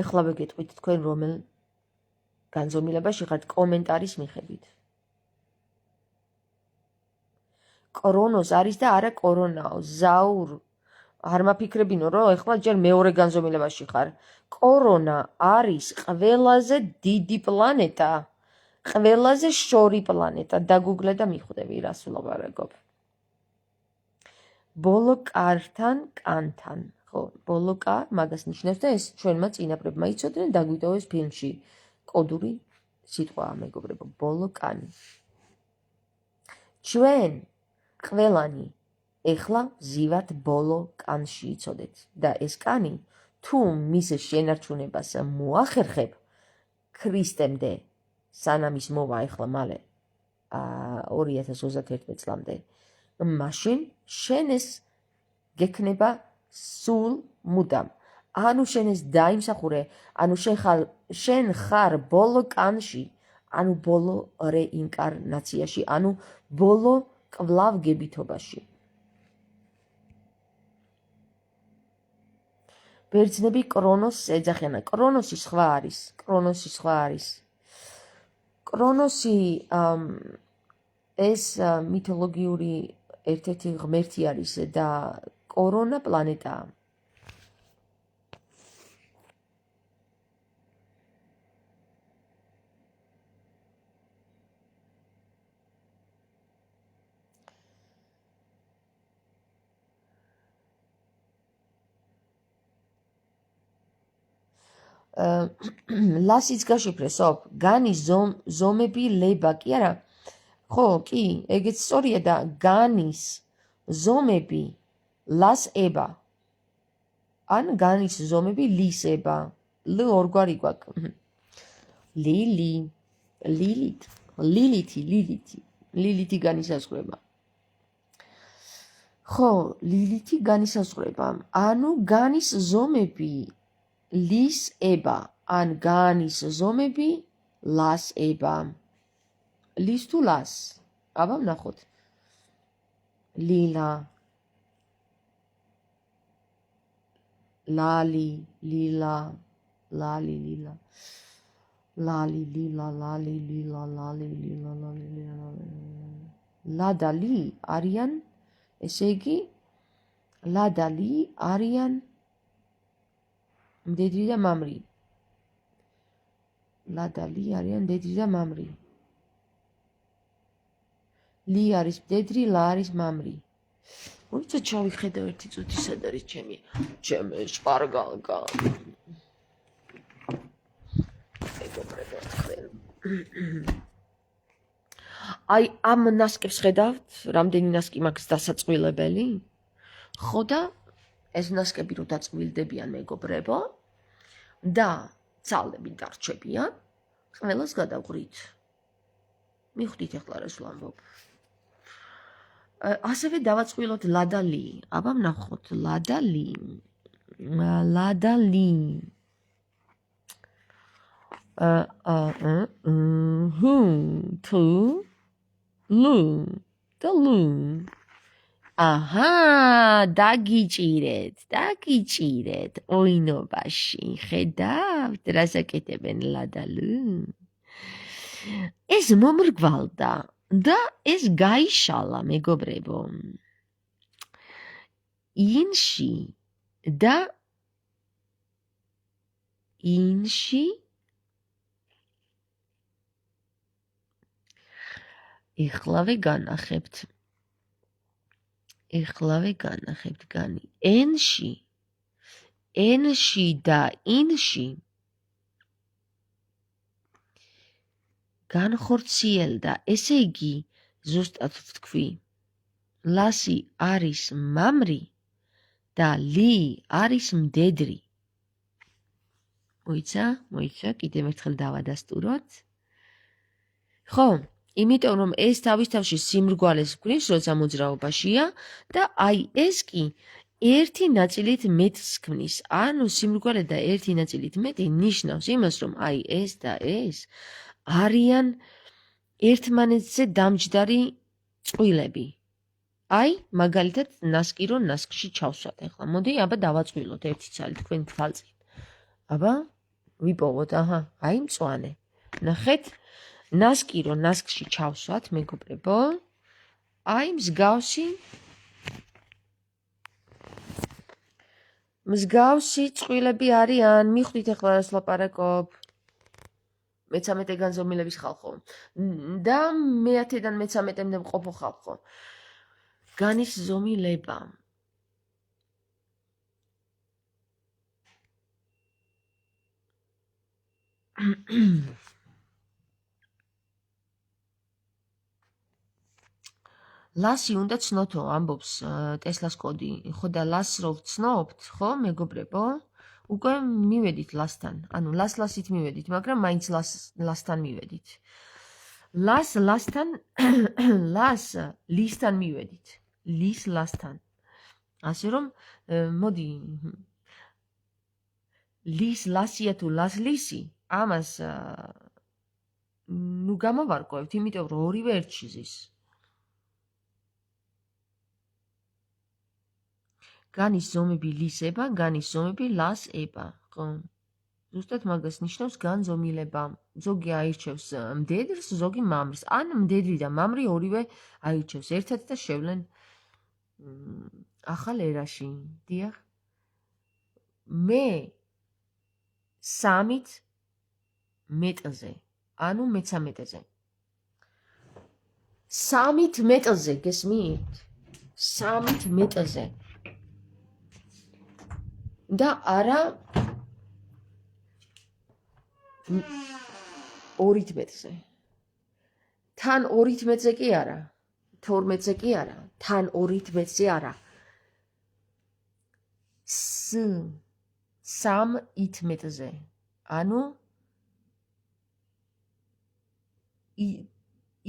ეხლა ვეგეტყვით თქვენ რომელ განზომილებაში ხართ კომენტარის მიხედვით. კორონოს არის და არა კორონაო, ზაურ. არ მაფიქრებინო, რომ ეხლა ჯერ მეორე განზომილებაში ხარ. კორონა არის ყველაზე დიდი პლანეტა, ყველაზე შორი პლანეტა. დაგუგლე და მიხვდები, რას ვლაპარაკობ. ბოლო კართან, კანთან. ხო, ბოლო კარ, მაგას ნიშნავს და ეს ჩვენმა წინაპრებმა იცოდნენ, დაგვიტოვეს ფილმში. კოდური სიტყვაა, მეგობრებო, ბოლო კანი. ჩვენ ყველანი ეხლა ვზივართ ბოლო კანში იცოდეთ და ეს კანი თუ მის შენარჩუნებას მოახერხებ ქრისტემდე, სანამ ის მოვა ეხლა მალე 2021 წლამდე, მაშინ შენ ეს გექნება სულ მუდამ. ანუ შენ ეს დაიმსახურე, ანუ შენ ხარ ბოლო კანში, ანუ ბოლო რეინკარნაციაში, ანუ ბოლო კვლავ გებითობაში. ბერძნები კრონოსს ეძახიან. კრონოსი სხვა არის. კრონოსი ეს მითოლოგიური ერთ-ერთი ღმერთი არის და კორონა პლანეტაა. ლასიც გაშიფრესობ, განის ზომები ლება, კი არა? ხო, კი, ეგეც სწორია და განის ზომები ლას ება. ან განის ზომები ლის ება. լ ორგვარი გვაქვს. ლილითი განისაზღვრება. ხო, ლილითი განისაზღვრება. ანუ განის ზომები ლის ება, ან განის ზომები ლას eba. ლის თუ ლას. აბა ვნახოთ. ლილა, ლალი, ლილა, ლალი, ლილა, ლალი, ლილა, ლალი, ლილა, ლალი, ლილა, ლალი, ლილა, ლა და ალი არიან, ესე იგი, ლა და ალი არიან მდედრი და მამრი. ლა და ალი არიან მდედრი და მამრი. ალი არის მდედრი, ლა არის მამრი. მოიცა ჩავიხედავ ერთი წუთი სად არის ჩემი შპარგალკა. მეგობრებო, თქვენ. აი ამ ნასკებს ხედავთ, რამდენი ნასკი მაქვს დასაწყვილებელი? ხო და ეს ნასკები რო დაწყვილდებიან, მეგობრებო, და ძალები დარჩებიან, ყველას გადავყრით. მიხვდით ახლა რას ვამბობ. ასევე დავაწყვილოთ ლა და ალი. აბა ვნახოთ ლა და ალი. ლა და ალი. თუ ლუ და ლუ. აჰა, დაგიჭირეთ ოინობაში. ხედავთ, რას აკეთებენ ლა და ლუ. ეს მომრგვალდა და ეს გაიშალა, მეგობრებო. ინში და ინში ეხლავე განახებთ განი. ენში და ინში განხორციელდა, ესე იგი, ზუსტად ვთქვი, ლასი არის მამრი და ლი არის მდედრი. მოიცა, კიდევ ერთხელ დავადასტუროთ. ხო, იმიტომ რომ ეს თავის თავში სიმრგვალეს გვნის, როცა მოძრაობაშია და აი ეს კი ერთი ნაწილით მეტს ქმნის. ანუ სიმრგვალე და ერთი ნაწილით მეტი ნიშნავს იმას, რომ აი ეს და ეს არიან ერთმანეთზე დამჯდარი წყვილები. აი, მაგალითად, ნასკირო ნასკში ჩავსვათ. ახლა მოდი, აბა დავაწვილოთ ერთი ცალი თქვენ თვალწინ. აბა, ვიპოვოთ, აი მწვანე. ნახეთ, ნასკირო ნასკში ჩავსვათ, მეგობრებო. აი მსგავსი წყვილები არიან. მიხვდით ახლა რას ლაპარაკობ. მე-13-დან ზომილების ხალხო და მე-10-დან მე-13-მდე მყოფო ხალხო. განის ზომილება. ლასი უნდა ცნოთო, ამბობს ტესლას კოდი. ხო და ლასს რო ვცნობთ, ხო, მეგობრებო? უკვე მივედით ლასთან. ანუ ლასით მივედით, მაგრამ მაინც ლასთან მივედით. ლასთან ლისთან მივედით. ლასთან. ასე რომ, მოდი ლასია თუ ლისი, ამას გამოვარკვევთ, იმიტომ რომ ორივე ერთში ზის. განის ზომები ლისება, განის ზომები ლასება, ხო? ზუსტად მაგას ნიშნავს განზომილება. ზოგი აირჩევს მდედრს, ზოგი მამრს. ან მდედრი და მამრი ორივე აირჩევს ერთად და შევლენ ახალ ერაში. დიახ. მე 3 მეტრზე, ანუ მე-13-ზე. 3 მეტრზე, გესმით? 3 მეტრზე. და არა 2 მეტრზე. თან 2 მეტრზე კი არა, 12-ზე კი არა, თან 2 მეტრზე არა. 3 მეტრზე. ანუ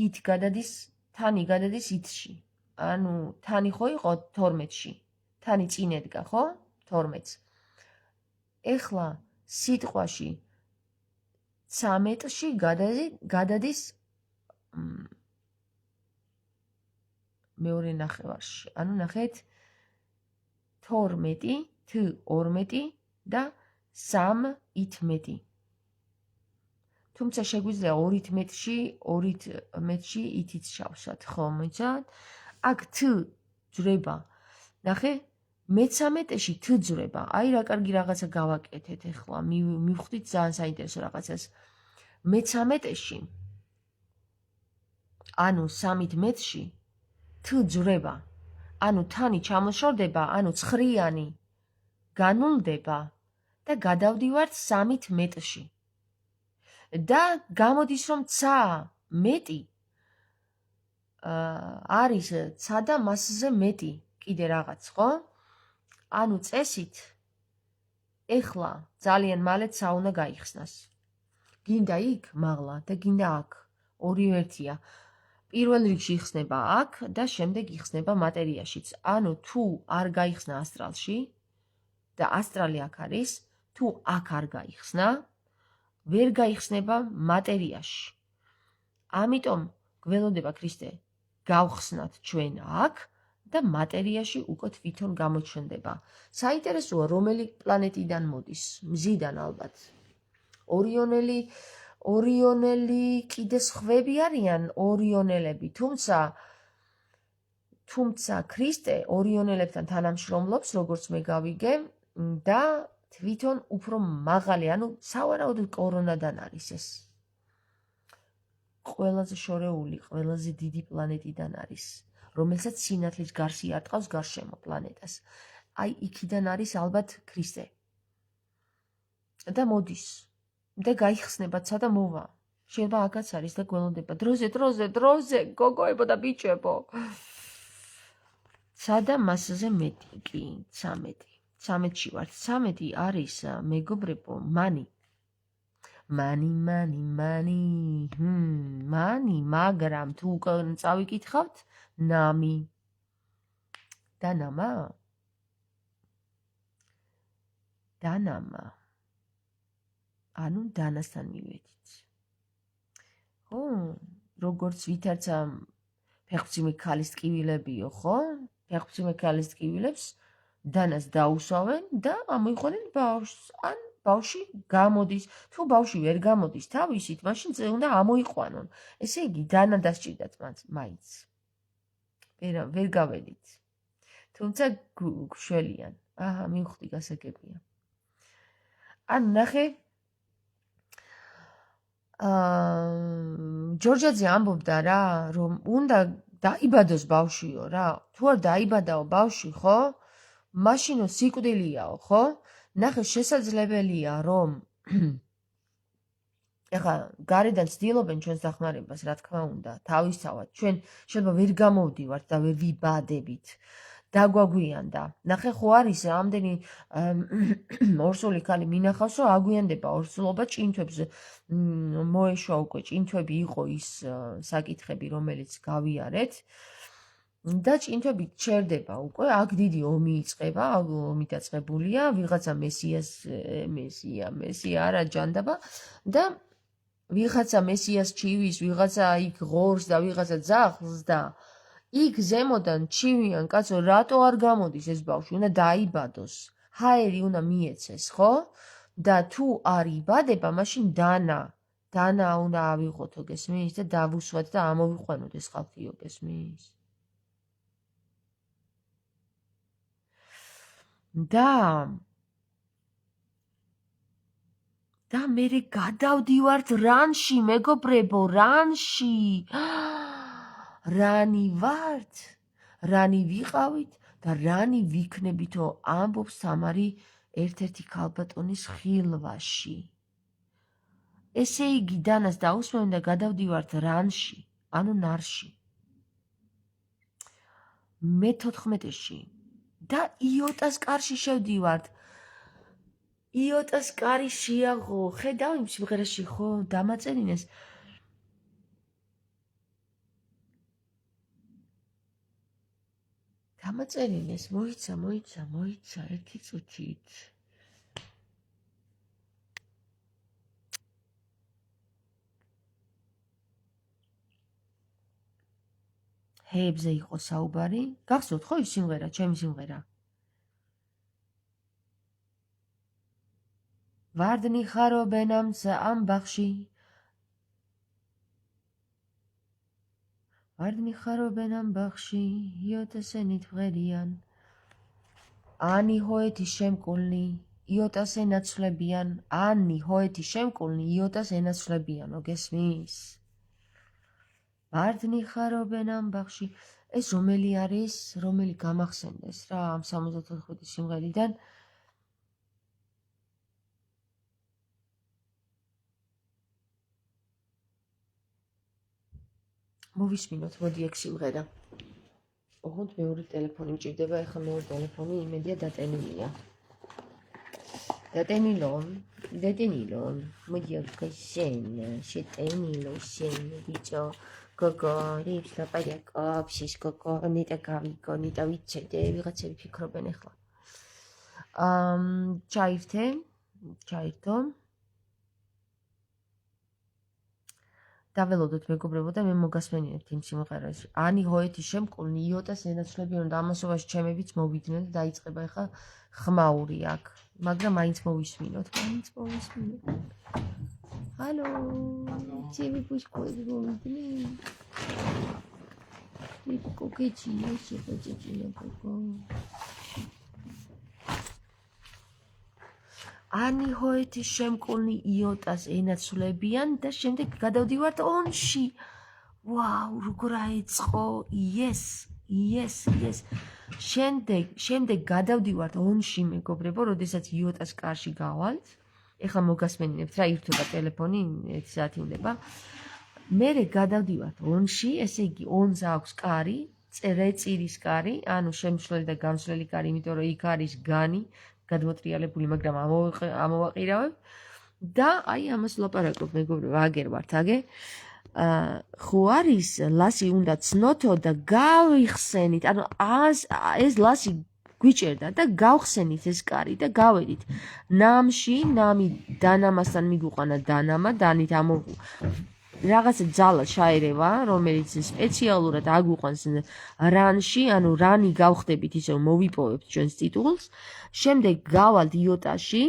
ით გადადის, თანი გადადის ითში. ანუ თანი ხო იყო 12-ში. თანი წინ ედგა, ხო? 12-ს. ეხლა სიტყვაში 13-ში გადადის მეორე ნახევარში. ანუ ნახეთ 12 და 3 თუმცა შეგვიძლია 2 მეტრში ითიც ჩავსვათ, ხო, მოიცავთ? აქ ჯვრება. ნახე, მე-13-ში ჯვრება. აი რა კარგი რაღაცა გავაკეთეთ ახლა. მივხვდით ძალიან საინტერესო რაღაცას. მე-13-ში ანუ 3 მეტრში ჯვრება. ანუ თანი ჩამოშორდება, ანუ ცხრიანი განულდება და გადავდივართ 3 მეტრში. და გამოდის რომ ცა მეტი არის ცა და მასზე მეტი კიდე რაღაც, ხო? ანუ წესით ეხლა ძალიან მალე ცა უნდა გაიხსნას. გინდა იქ მაღლა და გინდა აქ. ორივე ერთია. პირველ რიგში იხსნება აქ და შემდეგ იხსნება მატერიაშიც. ანუ თუ არ გაიხსნა ასტრალში და ასტრალი აქ არის, თუ აქ არ გაიხსნა, ვერ გაიხსნება მატერიაში. ამიტომ გველოდება ქრისტე, გავხსნათ ჩვენ აქ და მატერიაში უკვე თვითონ გამოჩნდება. საინტერესოა, რომელი პლანეტიდან მოდის, მზიდან ალბათ. ორიონელი კიდე სხვები არიან ორიონელები, თუმცა ქრისტე ორიონელებთან თანამშრომლობს, როგორც მე გავიგე, და თვითონ უფრო მაღალი, ანუ სავარაუდოდ კორონადან არის ეს. ყველაზე შორეული, ყველაზე დიდი პლანეტიდან არის, რომელსაც სინათლის გარსი არტყავს გარშემო პლანეტას. აი იქიდან არის ალბათ ქრისტე. და მოდის. და გაიხსნება ცა და მოვა. შეიძლება აქაც არის და გველოდება. დროზე, გოგოებო და ბიჭებო. სადა მასზე მეტი კი 13. 13-ში ვართ. 13 არის მეგობრებო, მანი. მანი, მაგრამ თუ უკან წავიკითხავთ, ნამი. და ნამა? დანამა. ანუ დანასთან მივედით. ხო, როგორც ვითარცა ფეხმძიმე ქალის ტკივილებიო, ხო? ფეხმძიმე ქალის ტკივილებს დანას დაუსვავენ და ამოიყვანენ ბავშვს. ან ბავშვი გამოდის, თუ ბავშვი ვერ გამოდის თავისით, მაშინ უნდა ამოიყვანონ. ესე იგი, დანა დასჭირდათ მაინც. ვერ გავედით. თუმცა გშველიან. აჰა, მივხვდი, გასაგებია. ანუ ნახე, ჯორჯაძე ამბობდა რა, რომ უნდა დაიბადოს ბავშვიო რა. თუ არ დაიბადაო ბავშვი, ხო? მაშინო სიკვდილიაო, ხო? ნახე, შესაძლებელია, რომ ეხლა გარედან ცდილობენ ჩვენს დახმარებას, რა თქმა უნდა, თავისთავად. ჩვენ შეიძლება ვერ გამოვდივართ და ვერ ვიბადებით. დაგვაგვიანდა. ნახე, ხო არის ამდენი ორსული ქალი მინახავს, რომ აგვიანდება ორსულობა ჭინთვებს მოეშვა უკვე ჭინთვები იყო ის საკითხები, რომელიც გავიარეთ. და ჭინთვები ჩერდება უკვე, აქ დიდი ომი იწყება, ომი დაწყებულია, ვიღაცა მესია არა ჯანდაბა და ვიღაცა მესიას ჩივის, ვიღაცა იქ ღორს და ვიღაცა ძახს და იქ ზემოდან ჩივიან, კაცო, რატო არ გამოდის ეს ბავშვი, უნდა დაიბადოს, ჰაერი უნდა მიეცეს, ხო? და თუ არ იბადება, მაშინ დანა უნდა ავიღოთო, გესმის? და დავუსვათ და ამოვიყვანოთ ეს ხალხიო, გესმის? და მერე გადავდივართ რანში, მეგობრებო, რანში. რანი ვართ, რანი ვიყავით და რანი ვიქნებითო, ამბობს თამარი ერთ-ერთი ქალბატონის ხილვაში. ესე იგი, დანას დაუსვენ და გადავდივართ რანში, ანუ ნარში. მე-14-ში და იოტას კარში შევდივართ. იოტას კარი შეაღო, ხედავ იმ სიმღერაში, ხო, დამაწერინეს. დამაწერინეს, მოიცა, ერთი წუთით. ჰეებზე იყო საუბარი. გახსოვთ ხო ის სიმღერა, ჩემი სიმღერა? ვარდნი ხარობენ ამ ბაღში. ვარდნი ხარობენ ამ ბაღში, იოტასენით ვღერიან. ანი ჰოეთი შემკულნი, იოტას ენაცვლებიან. ანი ჰოეთი შემკულნი, იოტას ენაცვლებიანო, გესმის? ვარდნი ხარობენ ამ ბაღში. ეს რომელი არის, რომელი გამახსენდეს რა ამ 74 სიმღერიდან? მოვისმინოთ, მოდი ეგ სიმღერა. ოღონდ მეორე ტელეფონი მჭირდება, ეხლა მეორე ტელეფონი იმედია დატენილია. დატენილონ, მოდი აქ შეტენილო შენ, ბიჭო, გოგო, რიფს ლაპარაკობს, ის გოგო, ნეტა გავიგო, ნეტა ვიცოდე, ვიღაცები ფიქრობენ ეხლა. ჩაირთო. დაველოდოთ მეგობრებო და მე მოგასმენინებთ იმ სიმღერაში. ანი ჰოეთი შემკულნი, იოტას ენაცვლებიან და ამასობაში ჩემებიც მოვიდნენ და დაიწყება ეხლა ხმაური აქ. მაგრამ მაინც მოვისმინოთ. ჰალო, ჩემი პუშკოები მოვიდნენ. კოკეჩია, შეფოჭეჭია კოკო. ანი ჰოეთი შემკულნი იოტას ენაცვლებიან და შემდეგ გადავდივართ ონში. ვაუ, როგორ აეწყო. Yes. შემდეგ გადავდივართ ონში, მეგობრებო, როდესაც იოტას კარში გავალთ. ეხლა მოგასმენინებთ რა, ირთვება ტელეფონი, 1 საათი უნდა. მერე გადავდივართ ონში, ესე იგი ონს აქვს კარი, რეწირის კარი, ანუ შემცვლელი და გამცვლელი კარი, იმიტომ რომ იქ არის განი გადმოტრიალებული, მაგრამ ამოვაყირავებ და აი ამას ვლაპარაკობ, მეგობრებო, აგერ ვართ, აგე. ხო არის ლასი უნდა ცნოთო და გავიხსენით, ანუ ეს ლასი გვიჭერდა და გავხსენით ეს კარი და გავედით. ნამი დანამასთან მიგვიყვანა დანამა, დანით რაღაცა ძალა ჩაერევა, რომელიც სპეციალურად აგვიყვანს რანში, ანუ რანი გავხდებით ისე მოვიპოვებთ ჩვენს ტიტულს, შემდეგ გავალთ იოტაში,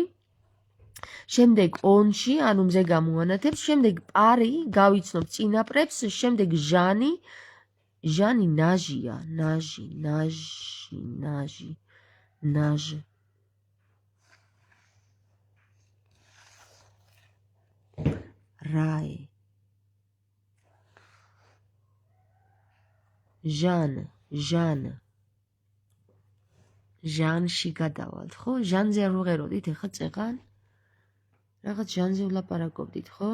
შემდეგ ონში, ანუ მზე გამოანათებს, შემდეგ პარი გავიცნობთ წინაპრებს, შემდეგ ჟანი ნაჟია, ნაჟ. რაე. ჟანში გადავალთ, ხო? ჟანზე არ ვღეროდით, ეხლა წეღან? რაღაც ჟანზე ვლაპარაკობდით, ხო?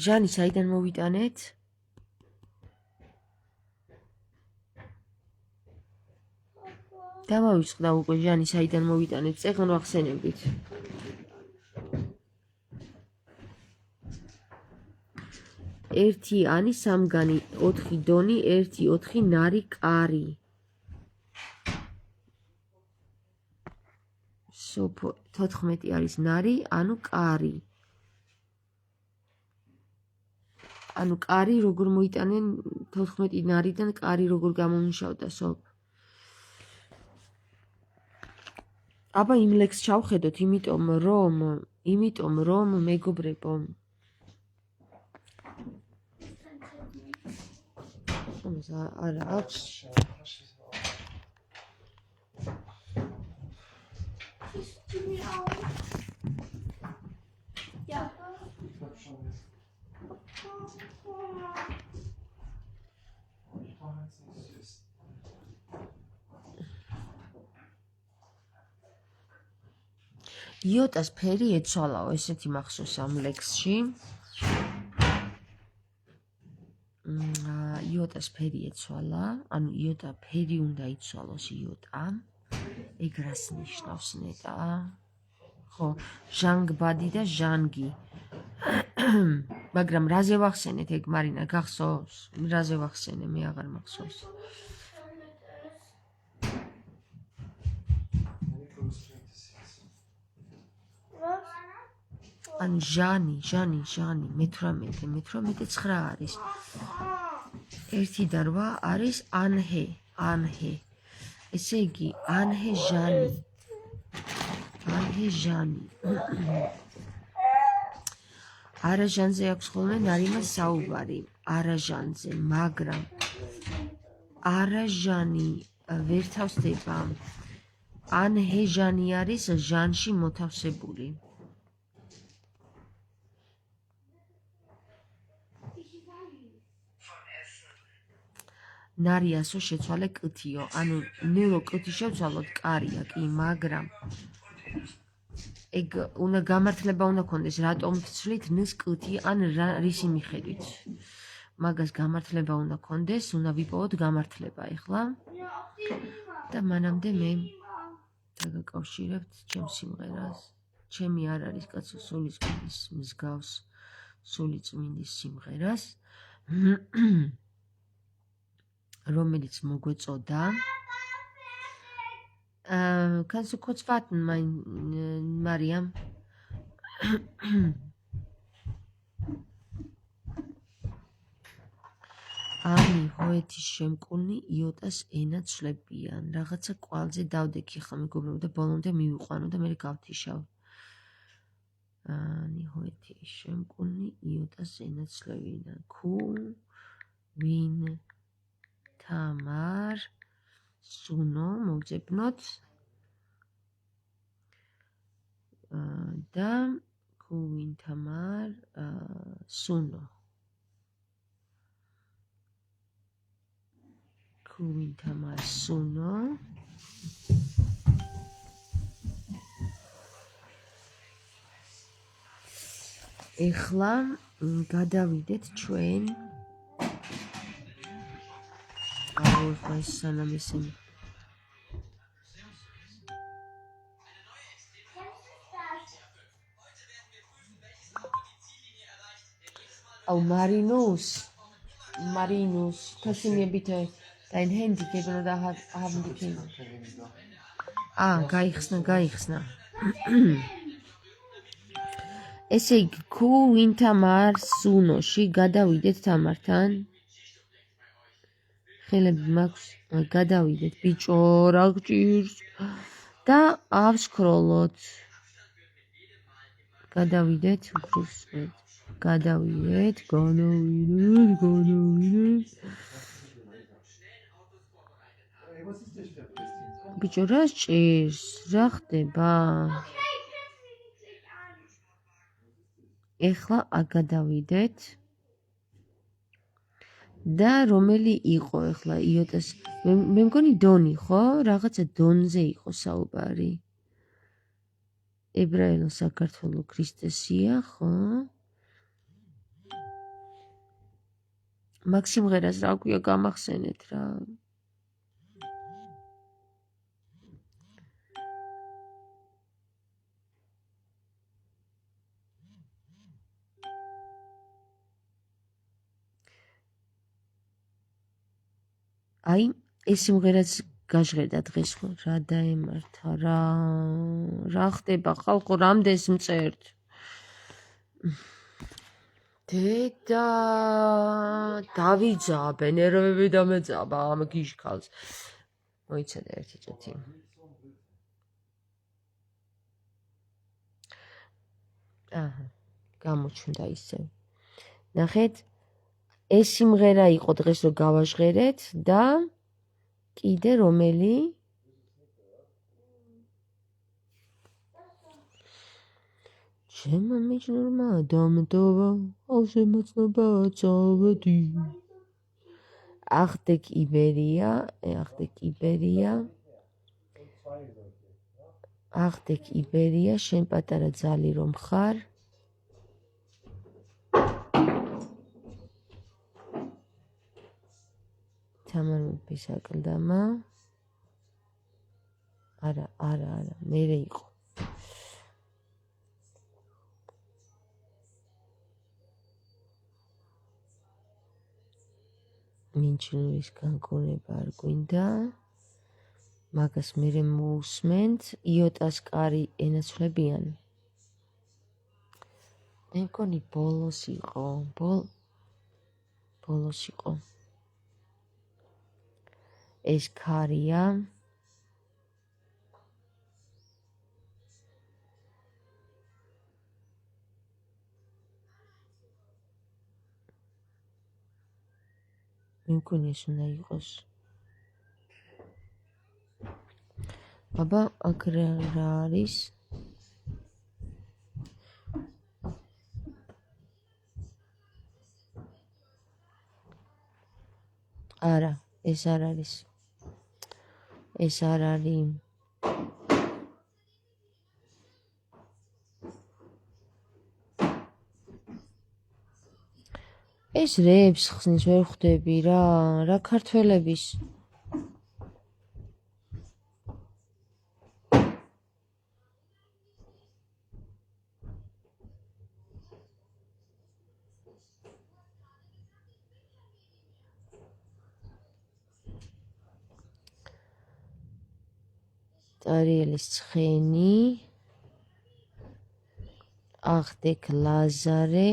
ჟანი საიდან მოვიტანეთ? დამავიწყდა უკვე ჟანი საიდან მოვიტანეთ, წეღან ვახსენებდით. ერთი ანი, სამგანი, 4 დონი, 1-4 ნარი კარი. სოფო 14 არის ნარი, ანუ კარი. ანუ კარი როგორ მოიტანენ 14 ნარიდან კარი როგორ გამომიშავდა სოფ. აბა იმ ლექს ჩავხედოთ, იმიტომ რომ მეგობრებო არა აქვს იოტას ფერი ეცვალაო, ესეთი მახსოვს ამ ლექსში. იოტას ფერი ეცვალა, ანუ იოტა ფერი უნდა იცვალოს იოტა. ეგ რას ნიშნავს ნეტა? ხო, ჟანგბადი და ჟანგი. მაგრამ რაზე ვახსენეთ ეგ მარინა, გახსოვს? რაზე ვახსენე, მე აღარ მახსოვს. ანუ ჟანი, 18 9 არის. 1 და 8 არის ანჰე. ესე იგი, ანჰე ჟანი. არაჟანზე აქვს ხოლმე ნარიმას საუბარი, არაჟანზე, მაგრამ არაჟანი ვერ თავსდება. ანჰე ჟანი არის ჟანში მოთავსებული. ნარიასო შეცვალე კთიო, ანუ ნელო კთი შევცვალოთ კარია კი, მაგრამ ეგ უნდა გამართლება უნდა კონდეს, რატომ ვცვლით ნს კთი ან რისი მიხედვით. მაგას გამართლება უნდა კონდეს, უნდა ვიპოვოთ გამართლება ეხლა. და მანამდე მე დაგაკავშირებთ ჩემს სიმღერას. ჩემი არ არის კაცო, სულიწმინდის მსგავს სულიწმინდის სიმღერას. რომელიც მოგვეწოდა. Kannst du kurz warten, Mariam? Ani hoetis შემკუნი იოტას ენა ცლებიან. რაღაცა კვალზე დავდექი ხა მეგობრებო და ბოლომდე მივიყვანო და მე გავთიშავ. Ani hoetis შემკუნი იოტას ენა ცლებიან. ვინ თამარ სუნო მოგძებნოთ და ვინ თამარ სუნო ვინ თამარ სუნო ეხლა გადავიდეთ ჩვენ ეხლა ეს სანამ ისინი Marinus, kannst du mir bitte dein Handy geben oder haben die Kinder? გაიხსნა. ესე იგი, ვინ თამარ სუნოში გადავიდეთ თამართან. ხელები მაქვს, გადავიდეთ ბიჭო, რა გჭირს და ავსკროლოთ. გადავიდეთ უბრალოდ. გადავიდეთ. ბიჭო, რა სჭირს? რა ხდება? ეხლა გადავიდეთ. და რომელი იყო ეხლა იოტას? მე მგონი დონი, ხო? რაღაცა დონზე იყო საუბარი. ებრაელო საქართველო ქრისტესია, ხო? მაგ სიმღერას რა ქვია გამახსენეთ რა. აი, ეს სიმღერაც გაჟღერდა დღეს ხო? რა დაემართა, რა ხდება ხალხო, რამდენს მწერთ? დედა დავიძაბე, ნერვები დამეძაბა ამ გიშკალს. მოიცადე ერთი წუთი. გამოჩნდა ისევ. ნახეთ, ეს სიმღერა იყო დღეს რომ გავაჟღერეთ და კიდე რომელი? ჩემო მიჯნურმა დამტოვა, ავზე მოცნობა წავედი. ახდეკ იბერია, შენ პატარა ძალი რომ ხარ. თამარ მეფის აკლდამა. არა, მერე იყო. მინჩილურის განკურნება არ გვინდა. მაგას მერე მოусმენთ. იოტას კარი ენაცვლებიან. მე მგონი ბოლოს იყო. ეს ქარია. მე მგონი ეს უნდა იყოს. აბა, აქ რა არის? არა, ეს არ არის. ეს არ არის. ეს რეებს ხსნის ვერ ხვდები რა ქართველების. ტარიელის ცხენი. ახდექ ლაზარე,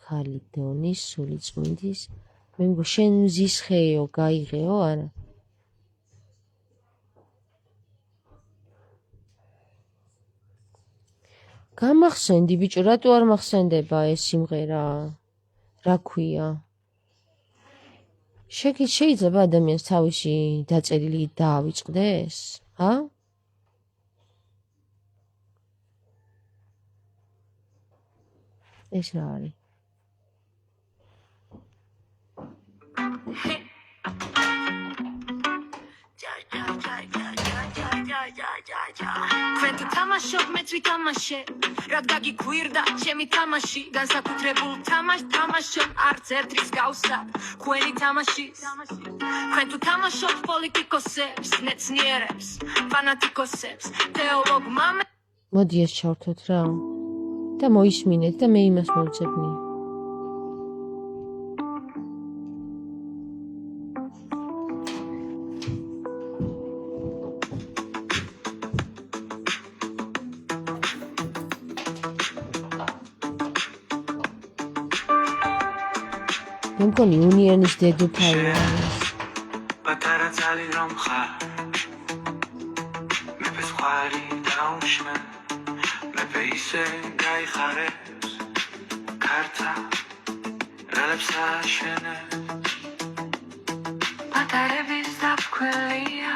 ქალიდონი, სულიწმინდის. მე მგონი შენ მზის ხეო, გაიღეო, არა? გამახსენდი ბიჭო, რატო არ მახსენდება ეს სიმღერა? რა ქვია? შეიძლება ადამიანს თავისი დაწერილი დაავიწყდეს? ეს რა არის? თამაშობ მეც ვითამაშე რაც გაგიქვირდა ჩემი თამაში განსაკუთრებულ თამაშობ არც ერთის გავსად ხვენი თამაშის თქვენ თუ თამაშობ პოლიტიკოსებს ნეცნიერებს ფანატიკოსებს თეოლოგ მამე მოდი ეს ჩავთოთ რა და მოისმინეთ და მე იმას მოვცებნი მე მგონი უნიონის დედოფალია პატარა ძალი რომ ხარ მეფეს ხვარი დაუშმე მეფე ისე გაიხარებს ქართა რელებს აშენე პატარების დაფქველია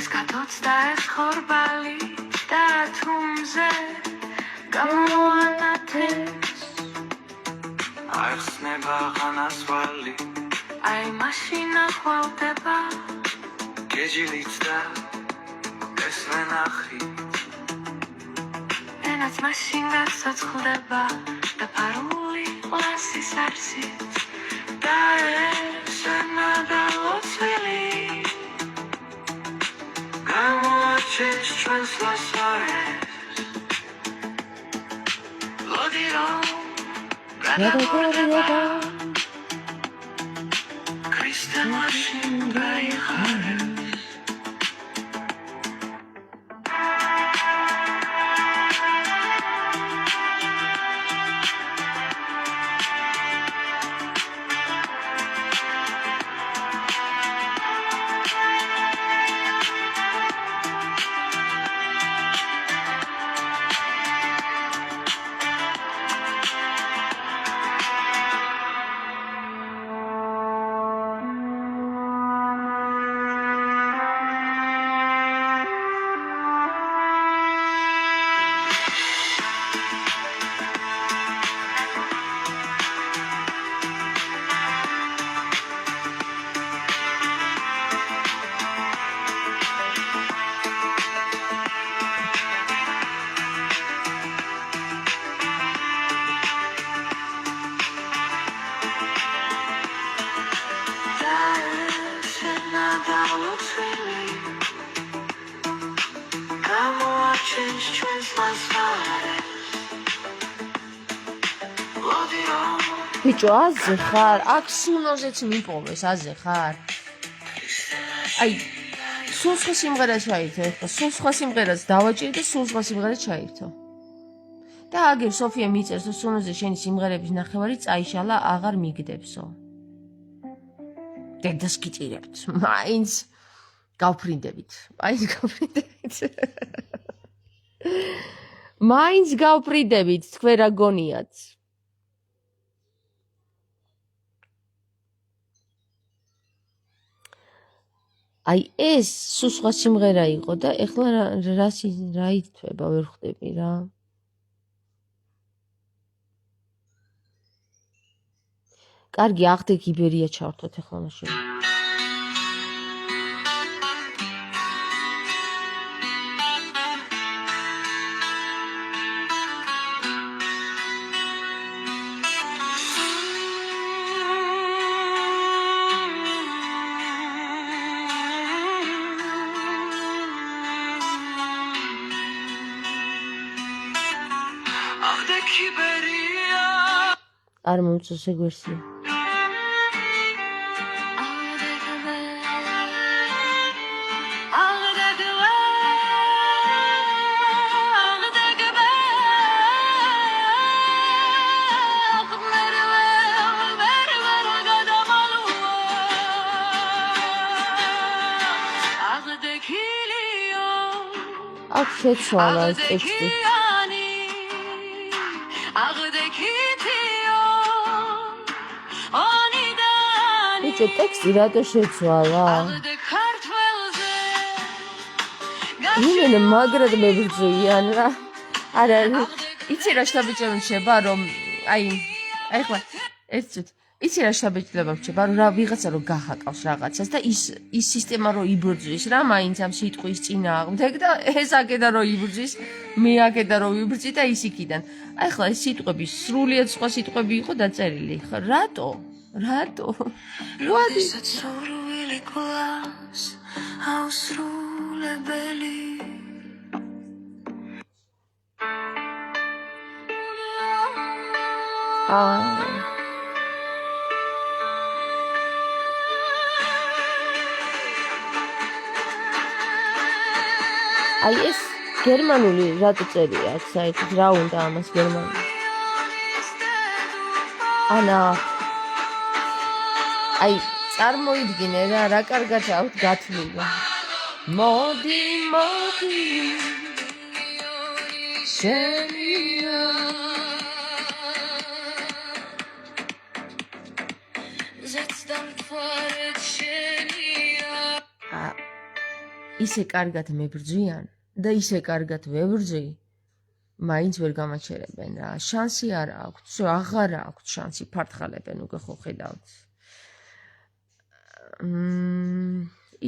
ეს კატოცდა ეს ხორბალი და თუმზე გამოანათებს ახსნება ღანასვალი აი მაშინა ხვალდება გეჯილიც და ეს ვენახი ენაც მაშინ გაცოცხლდება და ფარული ყლასის არსით და ეს ნადალოცვილი გამოაჩენს ჩვენს ლასარეს ლოდი რომ Krista machine by heart ბიჭო, აზე ხარ? აქ სუნოზეც მიპოვეს, აზე ხარ? აი, სულ სხვა სიმღერა ჩაირთო, ეხლა სულ სხვა სიმღერას დავაჭირი და სულ სხვა სიმღერა ჩაირთო. და აგერ სოფია მიწერს, რომ სუნოზე შენი სიმღერების ნახევარი წაიშალა, აღარ მიგდებსო. დედას გიტირებთ, მაინც გავფრინდებით. მაინც გავფრინდებით, თქვენ რა გონიათ? აი ეს სულ სხვა სიმღერა იყო და ეხლა რა ითქვა, ვერ ხვდები რა. კარგი, აღდე გიბერია ჩავთოთ ეხლა მაშინ. არ მომწონს ეგ ვერსია. აქ შეცვალა ეს ტექსტი. ბიჭო, ტექსტი რატო შეცვალა? იმენა მაგრად მებრძვიან რა. არა, იცი რა შთაბიჭები შეება, რომ აი ხლა ეს იცი რა შაბეჭდილება მრჩება, რომ რა ვიღაცა რომ გახაკავს რაღაცას და ის სისტემა რომ იბრძვის რა, მაინც ამ სიტყვის წინააღმდეგ და ეს აქედან რომ იბრძვის, მე აქედან რომ ვიბრძი და ის იქიდან. აი ხლა ეს სიტყვები სრულიად სხვა სიტყვები იყო დაწერილი. ხა რატო? ვადი სურვილი გულას აუსრულებელი აი ეს გერმანული რატო წერია აქ საერთოდ რა უნდა ამას გერმანული? ანა აი წარმოიდგინე რა კარგად ავთ გათვლილი. მოდი შენია ისე კარგად მებრძვიან და ისე კარგად ვებრძვი, მაინც ვერ გამაჩერებენ რა. შანსი არ აქვთ, აღარ აქვთ შანსი, ფართხალებენ უკვე ხო ხედავთ.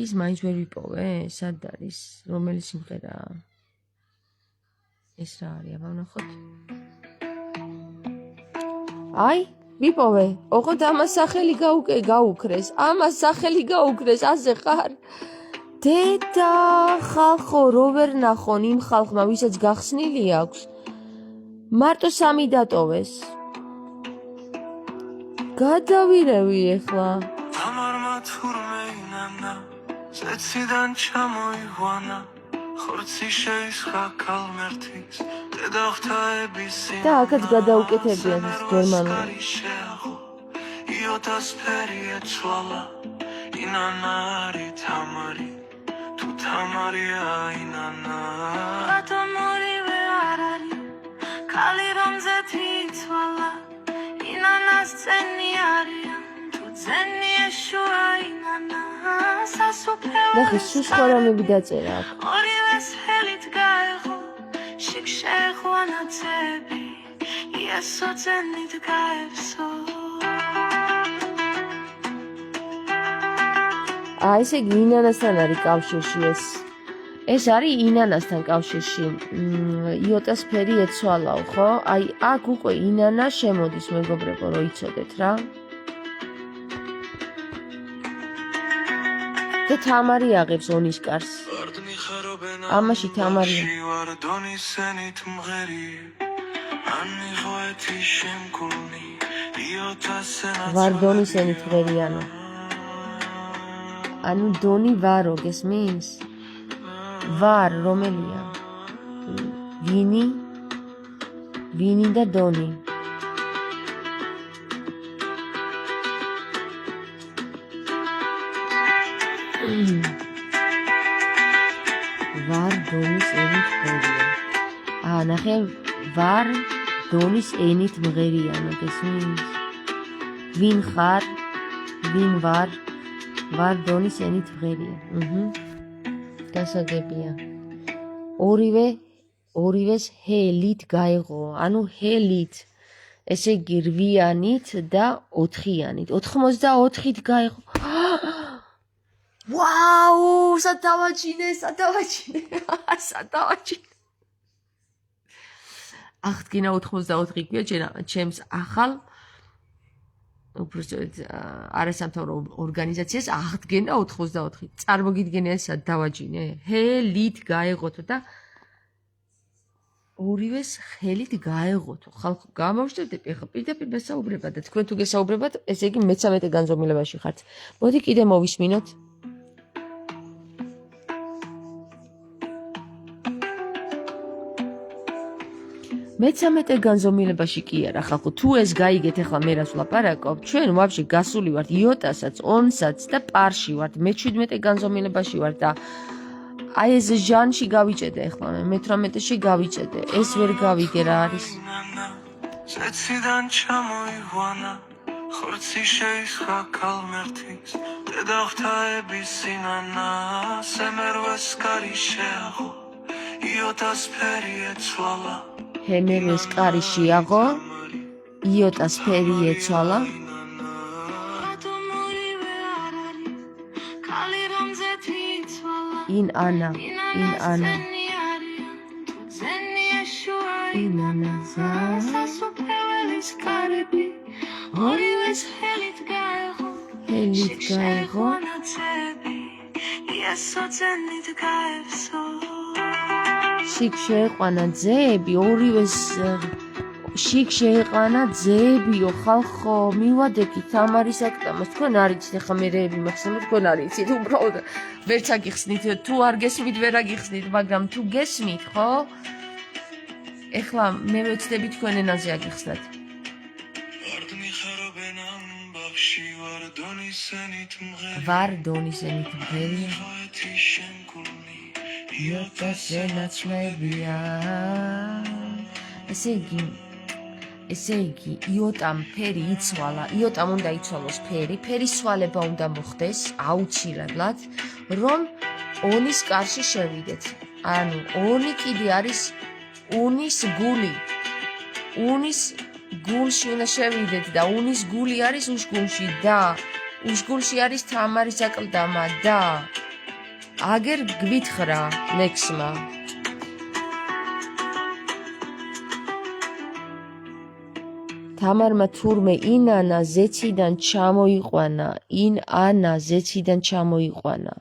ის მაინც ვერ ვიპოვე, სად არის, რომელი სიმღერაა? ეს რა არის, აბა ვნახოთ. აი, ვიპოვე, ოღონდ ამას სახელი გაუქრეს, ასე ხარ? დედა ხალხო რო ვერ ნახონ იმ ხალხმა ვისაც გახსნილი აქვს მარტო 3 დატოვეს გადავირევი ეხლა ამარმა თურმე ინანა ზეციდან ჩამოიღვანა ხორცი შეისხა კალმერთის დედა ღვთაების და აქაც გადაუკეთებიან ეს გერმანული იოტას ფერი ეცვალა ინანა არი თამარი თამარია ინანა ატომორივე არ არის ქალი რომზე თიცვალა ინანას წენი არიან თუ წენი ეშუა ინანა სასופეო ნახე სულ სხვა რამები დაწერა აქ ორივეს ხელით გაეღო შიგ შეხვანაცები იესო წენით გაევსო აი ესე იგი ინანასთან არის კავშირში ეს არის ინანასთან კავშირში იოტას ფერი ეცვალაო ხო აი აქ უკვე ინანა შემოდის მეგობრებო რომ იცოდეთ რა და თამარი აღებს ონისკარს ამაში თამარია ვარდონის ენით მღერიანო ანუ დონი ვარო გესმის? ვარ რომელია? ვინი და დონი. ვარ დონის ენით მღერია. ნახე ვარ დონის ენით მღერიანო გესმის? ვინ ხარ? ვინ ვარ? ვარ დონის ენით მღერია. დასაგებია. ორივეს ჰელით გაეღო. ანუ ჰელით. ესე იგი 8-ით და 4-ით. 84-ით გაეღო. ვაუ, სადავაჭინე. აღდგინა 84 ქვია ჩემს ახალ უბრალოდ არასამთავრო ორგანიზაციას აღდგენა 84. წარმოგიდგენია სად დავაჯინე? ჰელით გაეღოთო და ორივეს ხელით გაეღოთო. ხალხო გამოვშტევდები ახლა პირდაპირ მესაუბრებად და თქვენ თუ გესაუბრებათ, ესე იგი მე-13 განზომილებაში ხართ. მოდი კიდე მოვისმინოთ. მე-13 განზომილებაში კი არა ხალხო თუ ეს გაიგეთ ახლა მე რას ვლაპარაკობ ჩვენ ვაფშე გასული ვართ იოტასაც ონსაც და პარში ვართ მე-17 განზომილებაში ვართ და აი ეს ჟანში გავიჭედე ახლა მე-18-ში გავიჭედე ეს ვერ გავიგე რა არის ზეციდან ჩამოიღვანა ხორცი შეისხა კალმერთის დედა ღვთაების ინანა სემერვეს კარი შეაღო იოტას ფერი ეცვალა ჰემერვეს კარი შეაღო იოტას ფერი ეცვალა in Anna Helit gaego Shik შეეყვანა ძეები ორივეს შიგ შეეყვანა ძეებიო ხალხო მივადექით თამარის აქტამას თქვენ არ იცით ახლა მე რეები მაქვს თქვენ არ იცით უბრალოდ ვერც აგიხსნით თუ არ გესმით ვერ აგიხსნით მაგრამ თუ გესმით ხო ეხლა მე ვეცდები თქვენ ენაზე აგიხსნათ ვარ დონისენით მღერია იოტაზე ნაცნობია ესე იგი იოტამ ფერი იცვალა იოტამ უნდა იცვალოს ფერის სვალება უნდა მოხდეს აუცილებლად რომ ონის კარში შევიდეთ ანუონი კიდე არის უნის გული უნის გულში უნდა შევიდეთ და უნის გული არის უშგულში და უშგულში არის თამარის აკლდამა და აგერ გვითხრა ლექსმა თამარმა თურმე ინანა ზეციდან ჩამოიყვანა ინ ანა ზეციდან ჩამოიყვანა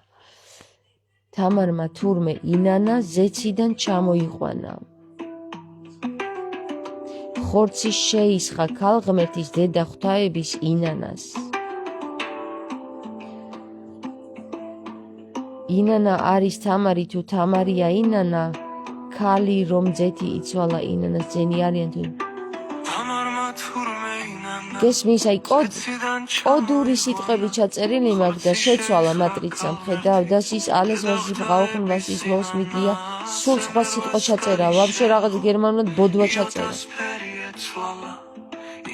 თამარმა თურმე ინანა ზეციდან ჩამოიყვანა ხორცი შეისხა ქალღმერთის დედა ღვთაების ინანას ინანა არის თამარი თუ თამარია ინანა ქალი რომ ძეთი იცვალა ინანას ძენი არიან თუ გესმის აი კოდური სიტყვები ჩაწერილი მაქვს და შეცვალა მატრიცამ ხედავ და ის alles was ich brauchen was ist los mit dir სულ სხვა სიტყვა ჩაწერა ვაფშე რაღაც გერმანულად ბოდვა ჩაწერა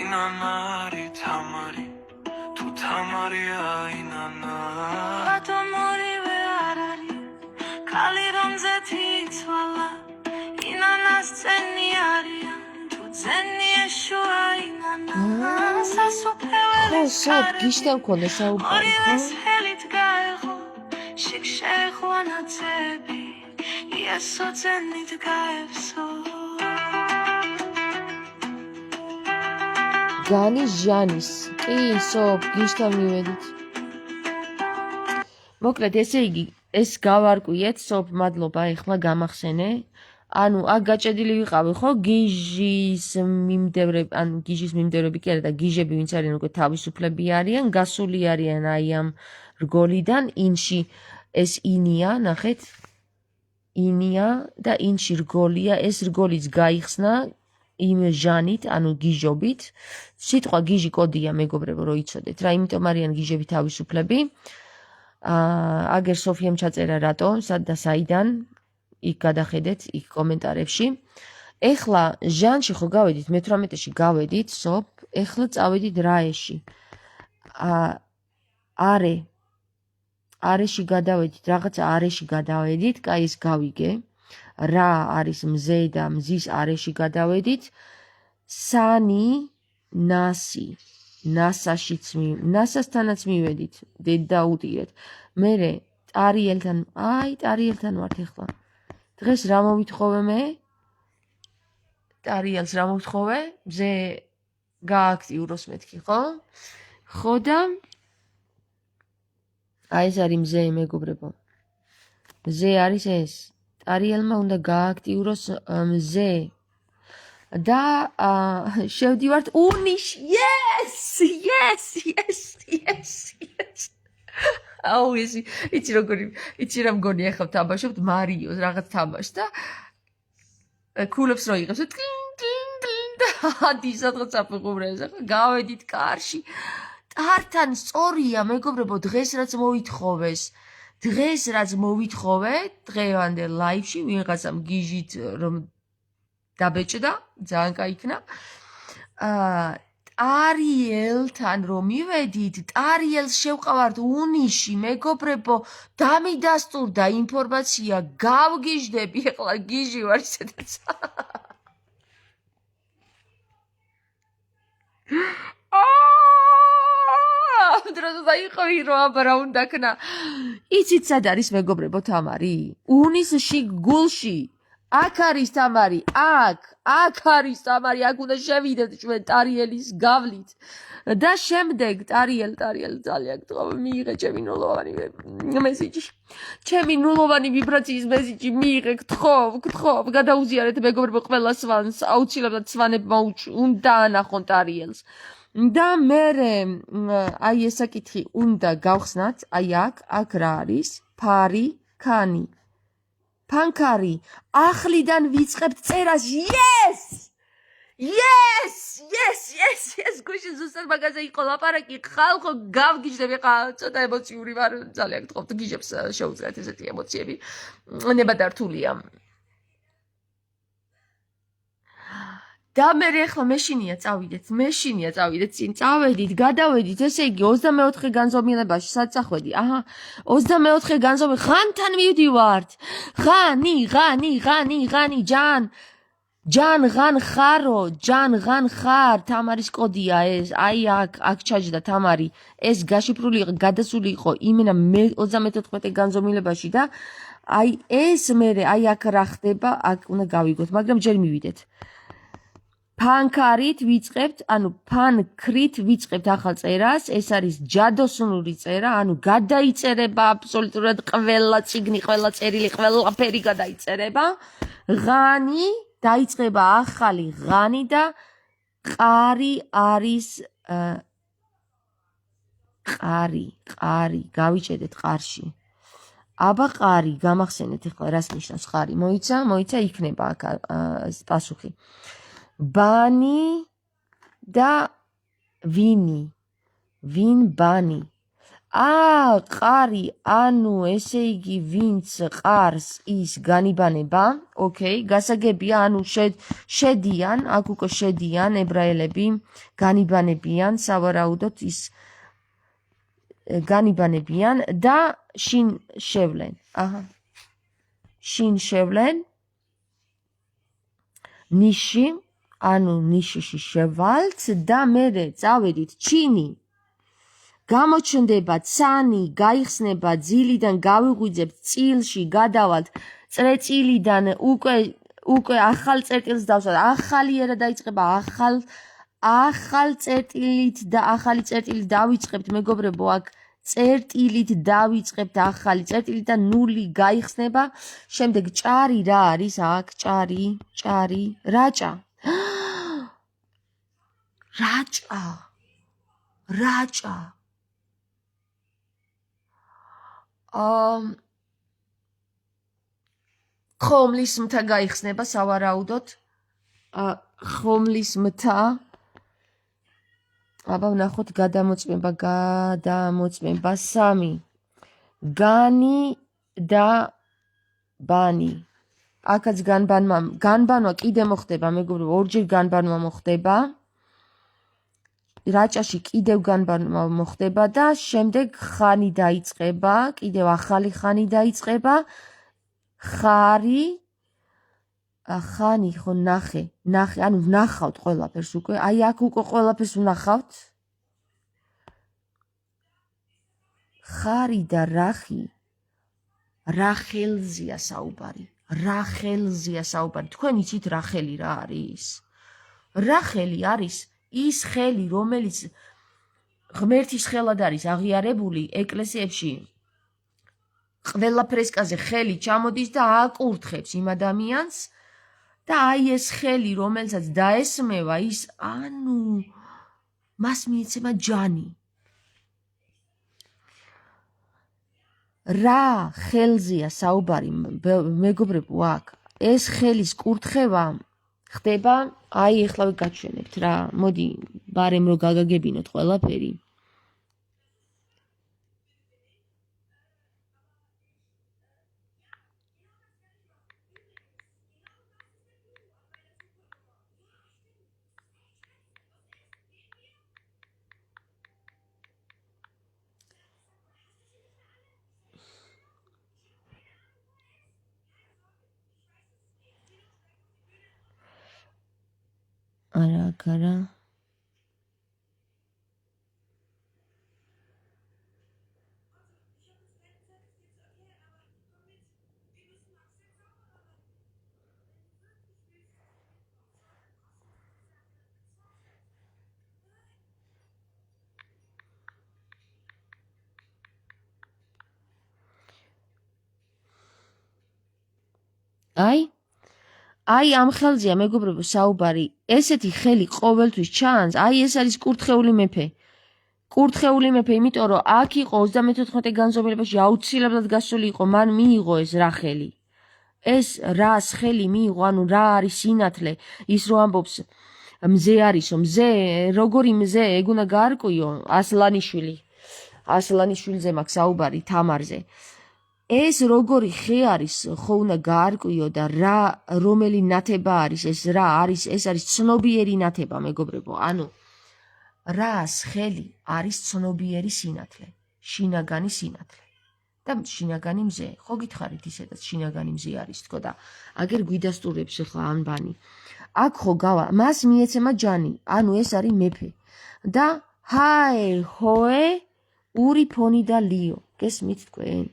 ინანა არის თამარი თუ თამარია ინანა ატომორივე არ არის ქალი რომ ძეთი იცვალა ინანას ძენი არიან თუ ძენი ეშუა ინანა სასופეველი გიშთან მქონდა საუბარი ხო შიგ შეეხვანა ძები იესო ძენით გაევსო განი ჟანის კი სოფ გიშთან მივედით მოკლედ ესე იგი ეს გავარკვიეთ სოფ მადლობა ეხლა გამახსენე ანუ აქ გაჭედილი ვიყავი ხო გიჟის მიმდევრები კი არა და გიჟები ვინც არიან უკვე თავისუფლები არიან გასული არიან აი ამ რგოლიდან ინში ეს ინია ნახეთ ინია და ინში რგოლია ეს რგოლიც გაიხსნა იმ ჟანით ანუ გიჟობით სიტყვა გიჟი კოდია მეგობრებო რომ იცოდეთ რა იმიტომ არიან გიჟები თავისუფლები აგერ სოფიამ ჩაწერა რატო სად და საიდან იქ გადახედეთ იქ კომენტარებში ეხლა ჟანში ხო გავედით მე-18-ში გავედით სოფ ეხლა წავედით რაეში არეში გადავედით რაღაცა არეში გადავედით კაი ეს გავიგე რა არის მზე და მზის არეში გადავედით სანი ნასი ნასასთანაც მივედით დაუტირეთ მერე ტარიელთან ვართ ეხლა დღეს რა მოვითხოვე მე ტარიელს რა მოვითხოვე მზე გააქტიუროს მეთქი ხო და აი ეს არის მზე მეგობრებო მზე არის ეს ტარიელმა უნდა გააქტიუროს მზე და შევდივართ უნიში yes აუ იცი რა მგონი ახლა თამაშობთ მარიოს რაღაც თამაშს და ქულებს რო იღებს და ადი სადღაც აფიღურებს ახლა გავედით კარში ტართან სწორია მეგობრებო დღეს რაც მოვითხოვე დღევანდელ ლაივში ვიღაცამ გიჟით რომ დაბეჭდა ძალიან კაი იქნა ტარიელთან რომ მივედით ტარიელს შევყავართ უნიში მეგობრებო დამიდასტურდა ინფორმაცია გავგიჟდები ეხლა გიჟი ვარ ისედაც დროსაც დაიყვირო აბა რა უნდა ქნა იცით სად არის მეგობრებო თამარი უნისში გულში აქ არის თამარი აქ არის თამარი აქ უნდა შევიდეთ ჩვენ ტარიელის გავლით და შემდეგ ტარიელ ძალიან გთხოვ მიიღე ჩემი ნულოვანი მესიჯი ჩემი ნულოვანი ვიბრაციის მესიჯი მიიღე გთხოვ გადაუზიარეთ მეგობრებო ყველა სვანს აუცილებლად სვანებმა უნდა ანახონ ტარიელს და მე აი ეს საკითხი უნდა გავხსნათ აი აქ რა არის ფარი ქანი ფანქარი ახლიდან ვიწყებთ წერას yes გუშინ ზუსტად მაგაზე იყო ლაპარაკი ხალხო გავგიჟდები ხა ცოტა ემოციური ვარ ძალიან გთხოვთ გიჟებს შეუძლიათ ესეთი ემოციები ნებადართულია და მე ახლა მეშინია წავიდეთ წინ წავედით გადავედით ესე იგი 24 განზომილებაში საწახვედი აჰა 24 განზომილება ხანთან მივდივართ ღანი ჯან ღან ხარ თამარის კოდია ეს აი აქ ჩაჯდა თამარი ეს გაშიფრული იყო გადასული იყო იმენა მე 34 განზომილებაში და აი ეს მე აი აქ რა ხდება აქ უნდა გავიგოთ მაგრამ ჯერ მივიდეთ ფანქარით ვიწყებთ, ანუ ფანქრით ვიწყებთ ახალ წერას, ეს არის ჯადოსნური წერა, ანუ გადაიწერება აბსოლუტურად ყველა წიგნი, ყველა წერილი, ყველაფერი გადაიწერება. ღანი დაიწყება ახალი ღანი და ყარი არის ყარი, გავიჭედეთ ყარში. აბა ყარი, გამახსენეთ ახლა რას ნიშნავს ყარი. მოიცა იქნება აქ პასუხი. ბანი და ვინ ბანი ყარი ანუ ესე იგი ვინც ყარს ის განიბანება ოკეი გასაგებია ანუ შედიან აქ უკვე შედიან ებრაელები განიბანებიან სავარაუდოდ ის განიბანებიან და შინ შევლენ ნიში ანუ ნიშში შევალთ და მერე წავედით ჩინი გამოჩნდება ცანი გაიხსნება ძილიდან გავიღვიძებთ წილში გადავალთ წრეწილიდან უკვე ახალ წერტილს დავსვათ ახალი ერა დაიწყება ახალ წერტილით და ახალი წერტილით დავიწყებთ მეგობრებო აქ წერტილით დავიწყებთ ახალი წერტილი და ნული გაიხსნება შემდეგ ჭარი რა არის აქ ჭარი რაჭა ხომლის მთა გაიხსნება სავარაუდოდ ხომლის მთა აბა ვნახოთ გადამოწმება 3 განი და ბანი აქაც განბანვა კიდე მოხდება მეგობრებო ორჯერ განბანვა მოხდება რაჭაში კიდევ განბანვა მოხდება და შემდეგ ხანი დაიწყება კიდევ ახალი ხანი დაიწყება ხანი ხო ნახე ანუ ვნახავთ ყველაფერს უკვე აი აქ უკვე ყველაფერს ვნახავთ ხარი და რახი რახელზია საუბარი თქვენ იცით რახელი რა არის რახელი არის ის ხელი რომელიც ღმერთის ხელად არის აღიარებული ეკლესიებში ყველა ფრესკაზე ხელი ჩამოდის და აკურთხებს იმ ადამიანს და აი ეს ხელი რომელსაც დაესმევა ის ანუ მას მიეცემა ჯანი რა ხელზეა საუბარი მეგობრებო აქ ეს ხელის კურთხევა ხდება აი ეხლა გაჩვენებთ რა მოდი ბარემ რო გაგაგებინოთ ყველაფერი არა აი ამ ხელზეა მეგობრებო საუბარი, ესეთი ხელი ყოველთვის ჩანს, აი ეს არის კურთხეული მეფე. კურთხეული მეფე, იმიტომ რომ აქ იყო 34 განზომილებაში აუცილებლად გასული იყო, მან მიიღო ეს რა ხელი. ეს რას ხელი მიიღო, ანუ რა არის სინათლე, ის რო ამბობს მზე არისო, მზე, როგორი მზე, ეგ უნდა გაარკვიო, ასლანიშვილზე მაქვს საუბარი, თამარზე. ეს როგორი ხე არის, ხო უნდა გაარკვიო და რა, რომელი ნათება არის, ეს რა არის, ეს არის ცნობიერი ნათება, მეგობრებო, ანუ რას ხელი არის ცნობიერი სინათლე, შინაგანი სინათლე. და შინაგანი მზე, ხო გითხარით ისედაც შინაგანი მზე არის თქო და აგერ გვიდასტურებს ახლა ამ ბანი. აქ ხო გავა, მას მიეცემა ჯანი, ანუ ეს არის მეფე. და ჰაე, ჰოე, ური ფონი და ლიო. გესმით თქვენ?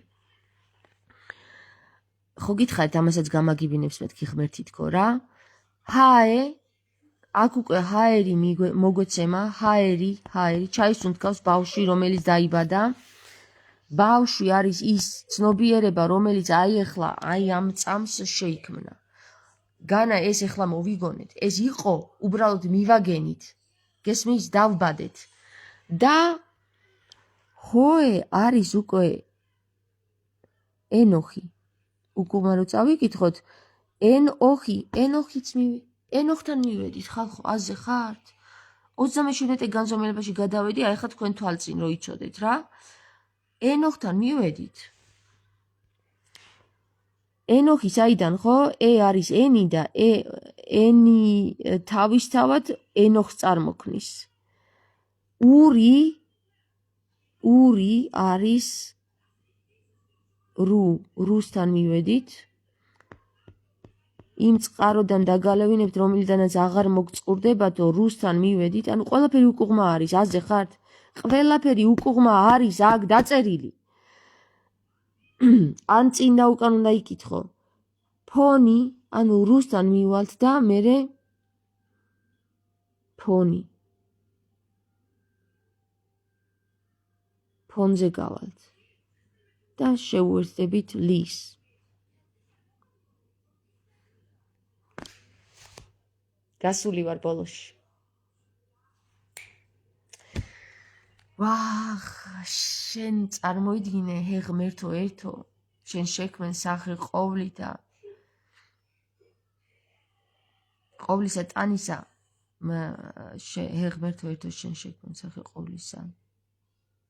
ხო გითხარით ამასაც გამაგიბინებს მეთქი ღმერთი თქო რა. ჰაე, აქ უკვე ჰაერი მოგვეცემა, ჰაერი, ჩაისუნთქავს ბავშვი, რომელიც დაიბადა. ბავშვი არის ის ცნობიერება, რომელიც ახლა ამ წამს შეიქმნა. განა ეს ახლა მოვიგონეთ, ეს იყო უბრალოდ მივაგენით. გესმის, დავბადეთ. და ჰოე არის უკვე ენოხი. უკუღმა რო წავიკითხოთ, ენოხთან მივედით, ხალხო, აზზე ხართ? 37 განზომილებაში გადავედი, აი ხა თქვენ თვალწინ რო იცოდეთ რა. ენოხთან მივედით. ენოხი საიდან ხო? არის ენი და ენი თავისთავად ენოხს წარმოქმნის. ური არის რუსთან მივედით. იმ წყაროდან დაგალევინებთ, რომელიდანაც აღარ მოგწყურდებათო, რუსთან მივედით, ანუ ყველაფერი უკუღმა არის, აზზე ხართ? ყველაფერი უკუღმა არის აქ დაწერილი. ან წინ და უკან უნდა იკითხო. ფონი, ანუ რუსთან მივალთ და მერე ფონი. ფონზე გავალთ. და შეუერთდებით ლის. გასული ვარ ბოლოში. ვახ, შენ წარმოიდგინე, ჰე ღმერთო ერთო, შენ შექმენ სახე ყოვლითა. ყოვლისა ტანისა, ჰე ღმერთო ერთო, შენ შექმენ სახე ყოვლისა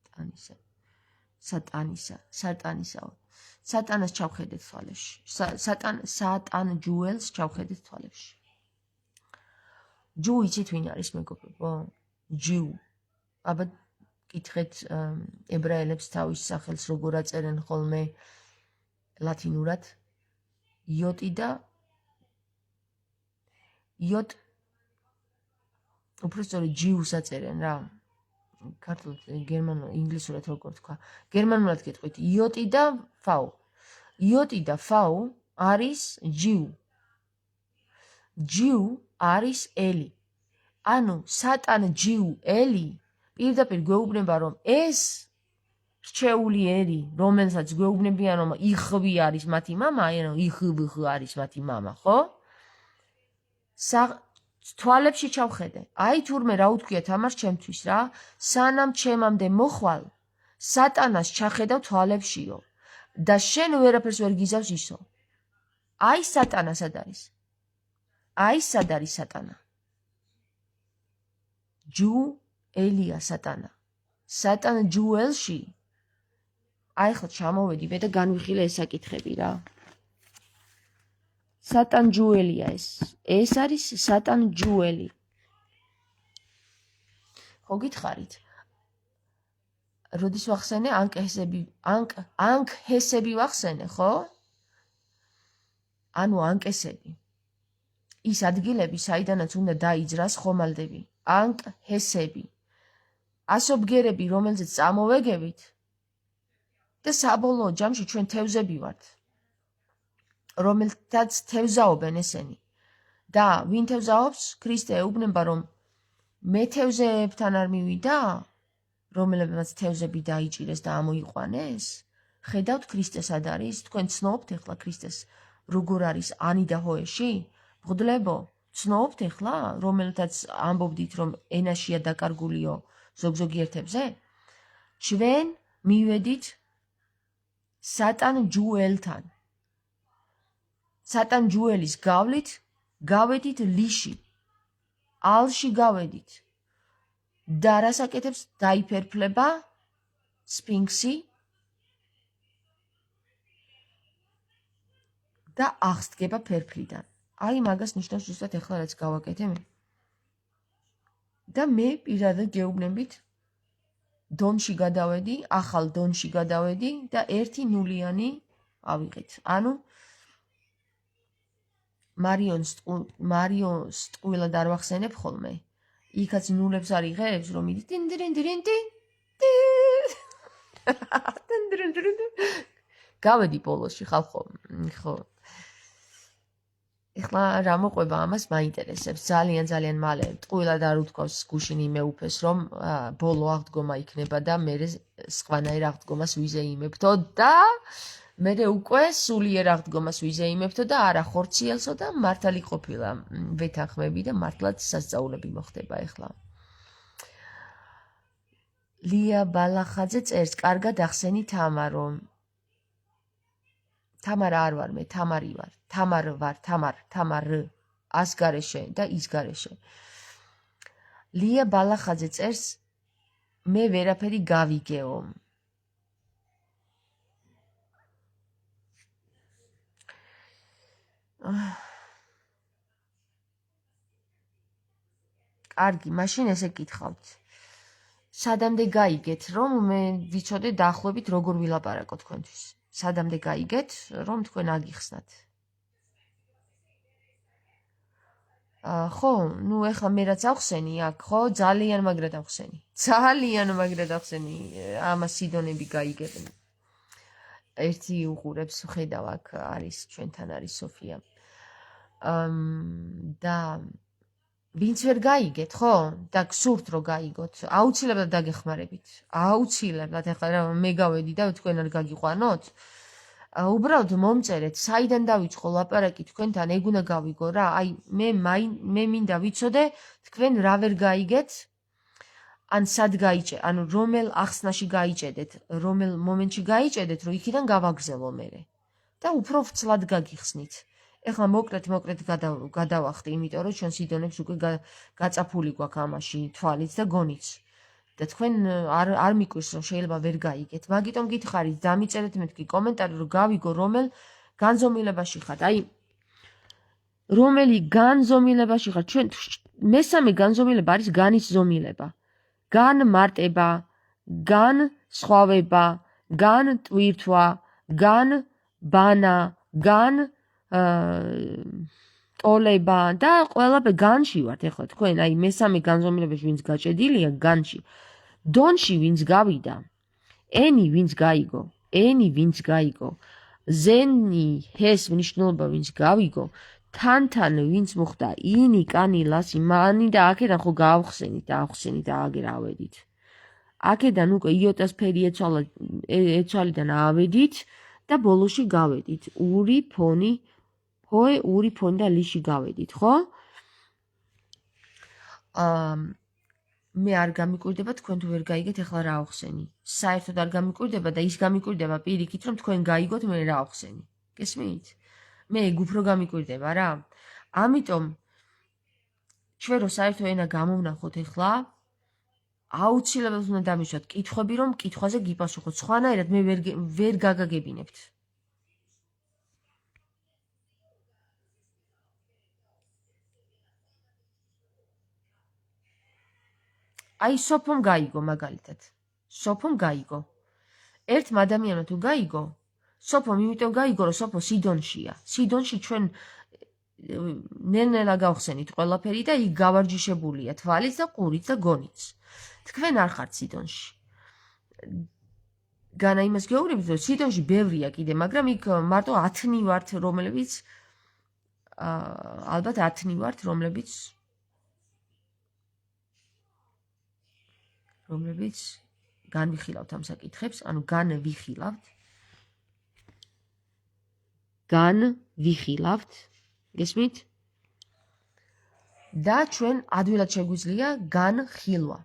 ტანისა. სატანისაო. სატანას ჩავხედეთ თვალებში. სატან ჯუელს ჩავხედეთ თვალებში. ჯუ იცით ვინ არის მეგობრებო? ჯუ. აბა კითხეთ ებრაელებს თავის სახელს როგორ აწერენ ხოლმე ლათინურად. იოტი და უფრო სწორედ ჯიუს აწერენ რა. ქართულად, გერმანულად, ინგლისურად როგორ თქვა. გერმანულად გეტყვით იოტი და ფაუ. იოტი და ფაუ არის ჯიუ. ჯიუ არის ელი. ანუ სატან ჯიუ ელი პირდაპირ გვეუბნება, რომ ეს რჩეული ერი, რომელსაც გვეუბნებიან, რომ იხვი არის მათი მამა, ანუ იხვ არის მათი მამა, ხო? თვალებში ჩავხედე. აი თურმე რა უთქვია თამარ ჩემთვის რა, სანამ ჩემამდე მოხვალ, სატანას ჩახედავ თვალებშიო და შენ ვერაფერს ვერ გიზავს ისო. აი სატანა სად არის? აი სად არის სატანა? ჯუ ელია სატანა. სატან ჯუელში. აი ხო ჩამოვედი მე და განვიხილე ეს საკითხები რა. სატან ჯუელია ეს. ეს არის სატან ჯუელი. ხო გითხარით? როდის ვახსენე ანკჰესები ვახსენე, ხო? ანუ ანკესები. ის ადგილები, საიდანაც უნდა დაიძრას ხომალდები. ანკჰესები. ასობგერები, რომელზეც წამოვეგებით და საბოლოო ჯამში ჩვენ თევზები ვართ. რომელთაც თევზაობენ ესენი. და ვინ თევზაობს? ქრისტე ეუბნება, რომ მე თევზებთან არ მივიდა, რომელებმაც თევზები დაიჭირეს და ამოიყვანეს. ხედავთ ქრისტე სად არის? თქვენ ცნობთ ახლა ქრისტეს როგორ არის ანი და ჰოეში? მღვდლებო, ცნობთ ეხლა, რომელთაც ამბობდით, რომ ენაშია დაკარგულიო ზოგ-ზოგიერთებზე? ჩვენ მივედით სატან ჯუელთან. სატან ჯუელის გავლით, გავედით ლიში. ალში გავედით. და რას აკეთებს? დაიფერფლება სფინქსი და აღსდგება ფერფლიდან. აი მაგას ნიშნავს ზუსტად ეხლა რაც გავაკეთე მე. და მე პირადად გეუბნებით დონში გადავედი, ახალ დონში გადავედი და 1 ნულიანი ავიღეთ. ანუ მარიონს ტყუილად არ ვახსენებ ხოლმე. იქაც ნულებს არ იღებს, რომ იდის გავედი პოლოსში ხალხო. ხო. ეხლა რა მოყვება ამას მაინტერესებს. ძალიან მალე ტყუილად არ უთქვავს გუშინ იმეუფეს, რომ ბოლო აღდგომა იქნება და მე სხვანაირ აღდგომას ვიზეიმებთო და მე უკვე სულიერ აღდგომას ვიზეიმებთო და არა ხორციელსო და მართალი ყოფილა ვეთანხმები და მართლაც სასწაულები მოხდება ეხლა. ლია ბალახაძე წერს, კარგად ახსენი თამარო. თამარ არ ვარ მე, თამარი ვარ. თამარ ას გარეშე და ის გარეშე. ლია ბალახაძე წერს, მე ვერაფერი გავიგეო. კარგი, მაშინ ესე გითხავთ. სადამდე გაიგეთ, რომ მე ვიცოდე დაახლოებით როგორ ვილაპარაკო თქვენთვის. სადამდე გაიგეთ, რომ თქვენ აგიხსნათ. ხო, ნუ ეხლა მე რაც ავხსენი აქ, ხო, ძალიან მაგრად ავხსენი. ამას სიდონები გაიგებენ. ერთი უყურებს, ხედავ აქ არის, ჩვენთან არის სოფია. და ვინც ვერ გაიგეთ, ხო? და გსურთ რომ გაიგოთ, აუცილებლად დაგეხმარებით. აუცილებლად, ეხლა მე გავედი და თქვენ არ გაგიყვანოთ. უბრალოდ მომწერეთ, საიდან დავიწყო ლაპარაკი თქვენთან, ეგ უნდა გავიგო რა. აი, მე მინდა ვიცოდე, თქვენ რა ვერ გაიგეთ, ან სად გაიჭე, ანუ რომელ ახსნაში გაიჭედეთ, რომელ მომენტში გაიჭედეთ, რომ იქიდან გავაგზელო მერე. და უფრო ვცლად გაგიხსნით. ეხლა მოკლედ გადავახტი, იმიტომ რომ ჩვენ სიდონებს უკვე გაწაფული გვაქვს ამაში, თვალიც და გონიც. და თქვენ არ მიკვირს, რომ შეიძლება ვერ გაიგეთ. მაგიტომ გითხარით, დამიწერეთ მეთქი კომენტარი, რომ გავიგო რომელ განზომილებაში ხართ. აი, რომელი განზომილებაში ხართ. ჩვენ მესამე განზომილება არის განის ზომილება. გან მარტება, გან სხვავება, გან ტვირთვა, გან ბანა, გან ტოლება და ყველაფერი განში ვართ ეხლა თქვენ. აი მესამე განზომილებაში ვინც გაჭედილია განში. დონში ვინც გავიდა, ენი ვინც გაიგო, ზენი ჰეს მნიშვნელობა ვინც გავიგო, თან ვინც მოხდა, ინი, კანი, ლასი, მანი და აქედან ხო გავხსენით და აგერ ავედით. აქედან უკვე იოტას ფერი ეცვალიდან ავედით და ბოლოში გავედით. ური, ფონი, ჰოე, ური, ფონი და ლიში გავედით, ხო? მე არ გამიკვირდება თქვენ თუ ვერ გაიგეთ ეხლა რა ავხსენი. საერთოდ არ გამიკვირდება და ის გამიკვირდება პირიქით, რომ თქვენ გაიგოთ მე რა ავხსენი. გესმით? მე ეგ უფრო გამიკვირდება რა. ამიტომ ჩვენ რო საერთო ენა გამოვნახოთ ეხლა, აუცილებლად უნდა დამიშვათ კითხვები, რომ კითხვაზე გიპასუხოთ. სხვანაირად მე ვერ გაგაგებინებთ. აი სოფომ გაიგო მაგალითად. სოფომ გაიგო. ერთმა ადამიანმა თუ გაიგო, სოფომ იმიტომ გაიგო, რომ სოფო სიდონშია. სიდონში ჩვენ ნელ-ნელა გავხსენით ყველაფერი და იქ გავარჯიშებულია თვალიც და ყურიც და გონიც. თქვენ არ ხართ სიდონში. განა იმას გეუბნებით, რომ სიდონში ბევრია კიდე, მაგრამ იქ მარტო 10 ვართ, რომლებიც ალბათ 10 ვართ, რომლებიც განვიხილავთ ამ საკითხებს, ანუ განვიხილავთ გან ვიხილავთ, გესმით? და ჩვენ ადვილად შეგვიძლია გან ხილვა.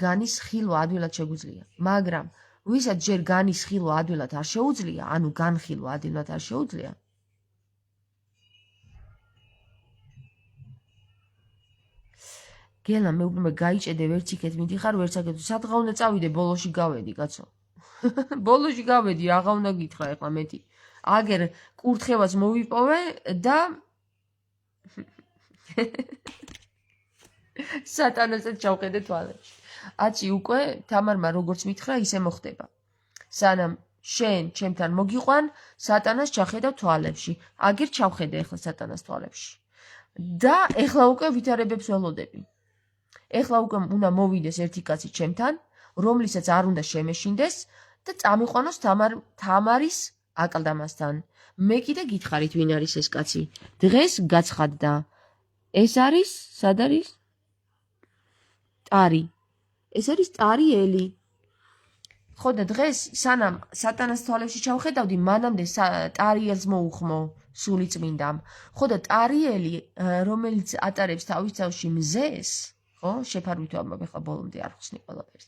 განის ხილვა ადვილად შეგვიძლია, მაგრამ ვისაც ჯერ განის ხილვა ადვილად არ შეუძლია, ანუ განხილვა ადვილად არ შეუძლია, გელა მე უკვე გაიჭედე ვერც იქეთ მიდიხარ, ვერც აქეთ. სადღა უნდა წავიდე, ბოლოში გავედი, კაცო. ბოლოში გავედი, რაღა უნდა გითხრა ეხლა მეტი. აგერ კურთხევას მოვიპოვე და სატანასაც ჩავხედე თვალებში. აცი უკვე თამარმა როგორც მითხრა, ისე მოხდება. სანამ შენ ჩემთან მოგიყვან, სატანას ჩახედავ თვალებში. აგერ ჩავხედე ეხლა სატანას თვალებში. და ეხლა უკვე ვითარებებს ველოდები. ეხლა უკვე უნდა მოვიდეს ერთი კაცი ჩემთან, რომლისაც არ უნდა შემეშინდეს და წამიყვანოს თამარის აკლდამასთან. მე კიდე გითხარით ვინ არის ეს კაცი? დღეს გაცხადდა. ეს არის, სად არის? ტარი. ეს არის ტარი ელი. ხო და დღეს სანამ სატანას თვალებში ჩავხედავდი, მანამდე ტარიელს მოუხმო სული წმინდამ. ხო და ტარიელი, რომელიც ატარებს თავის თავში მზეს, ხო, შეფარვით ვამბობ ახლა ბოლომდე არ ხსნი ყველაფერს.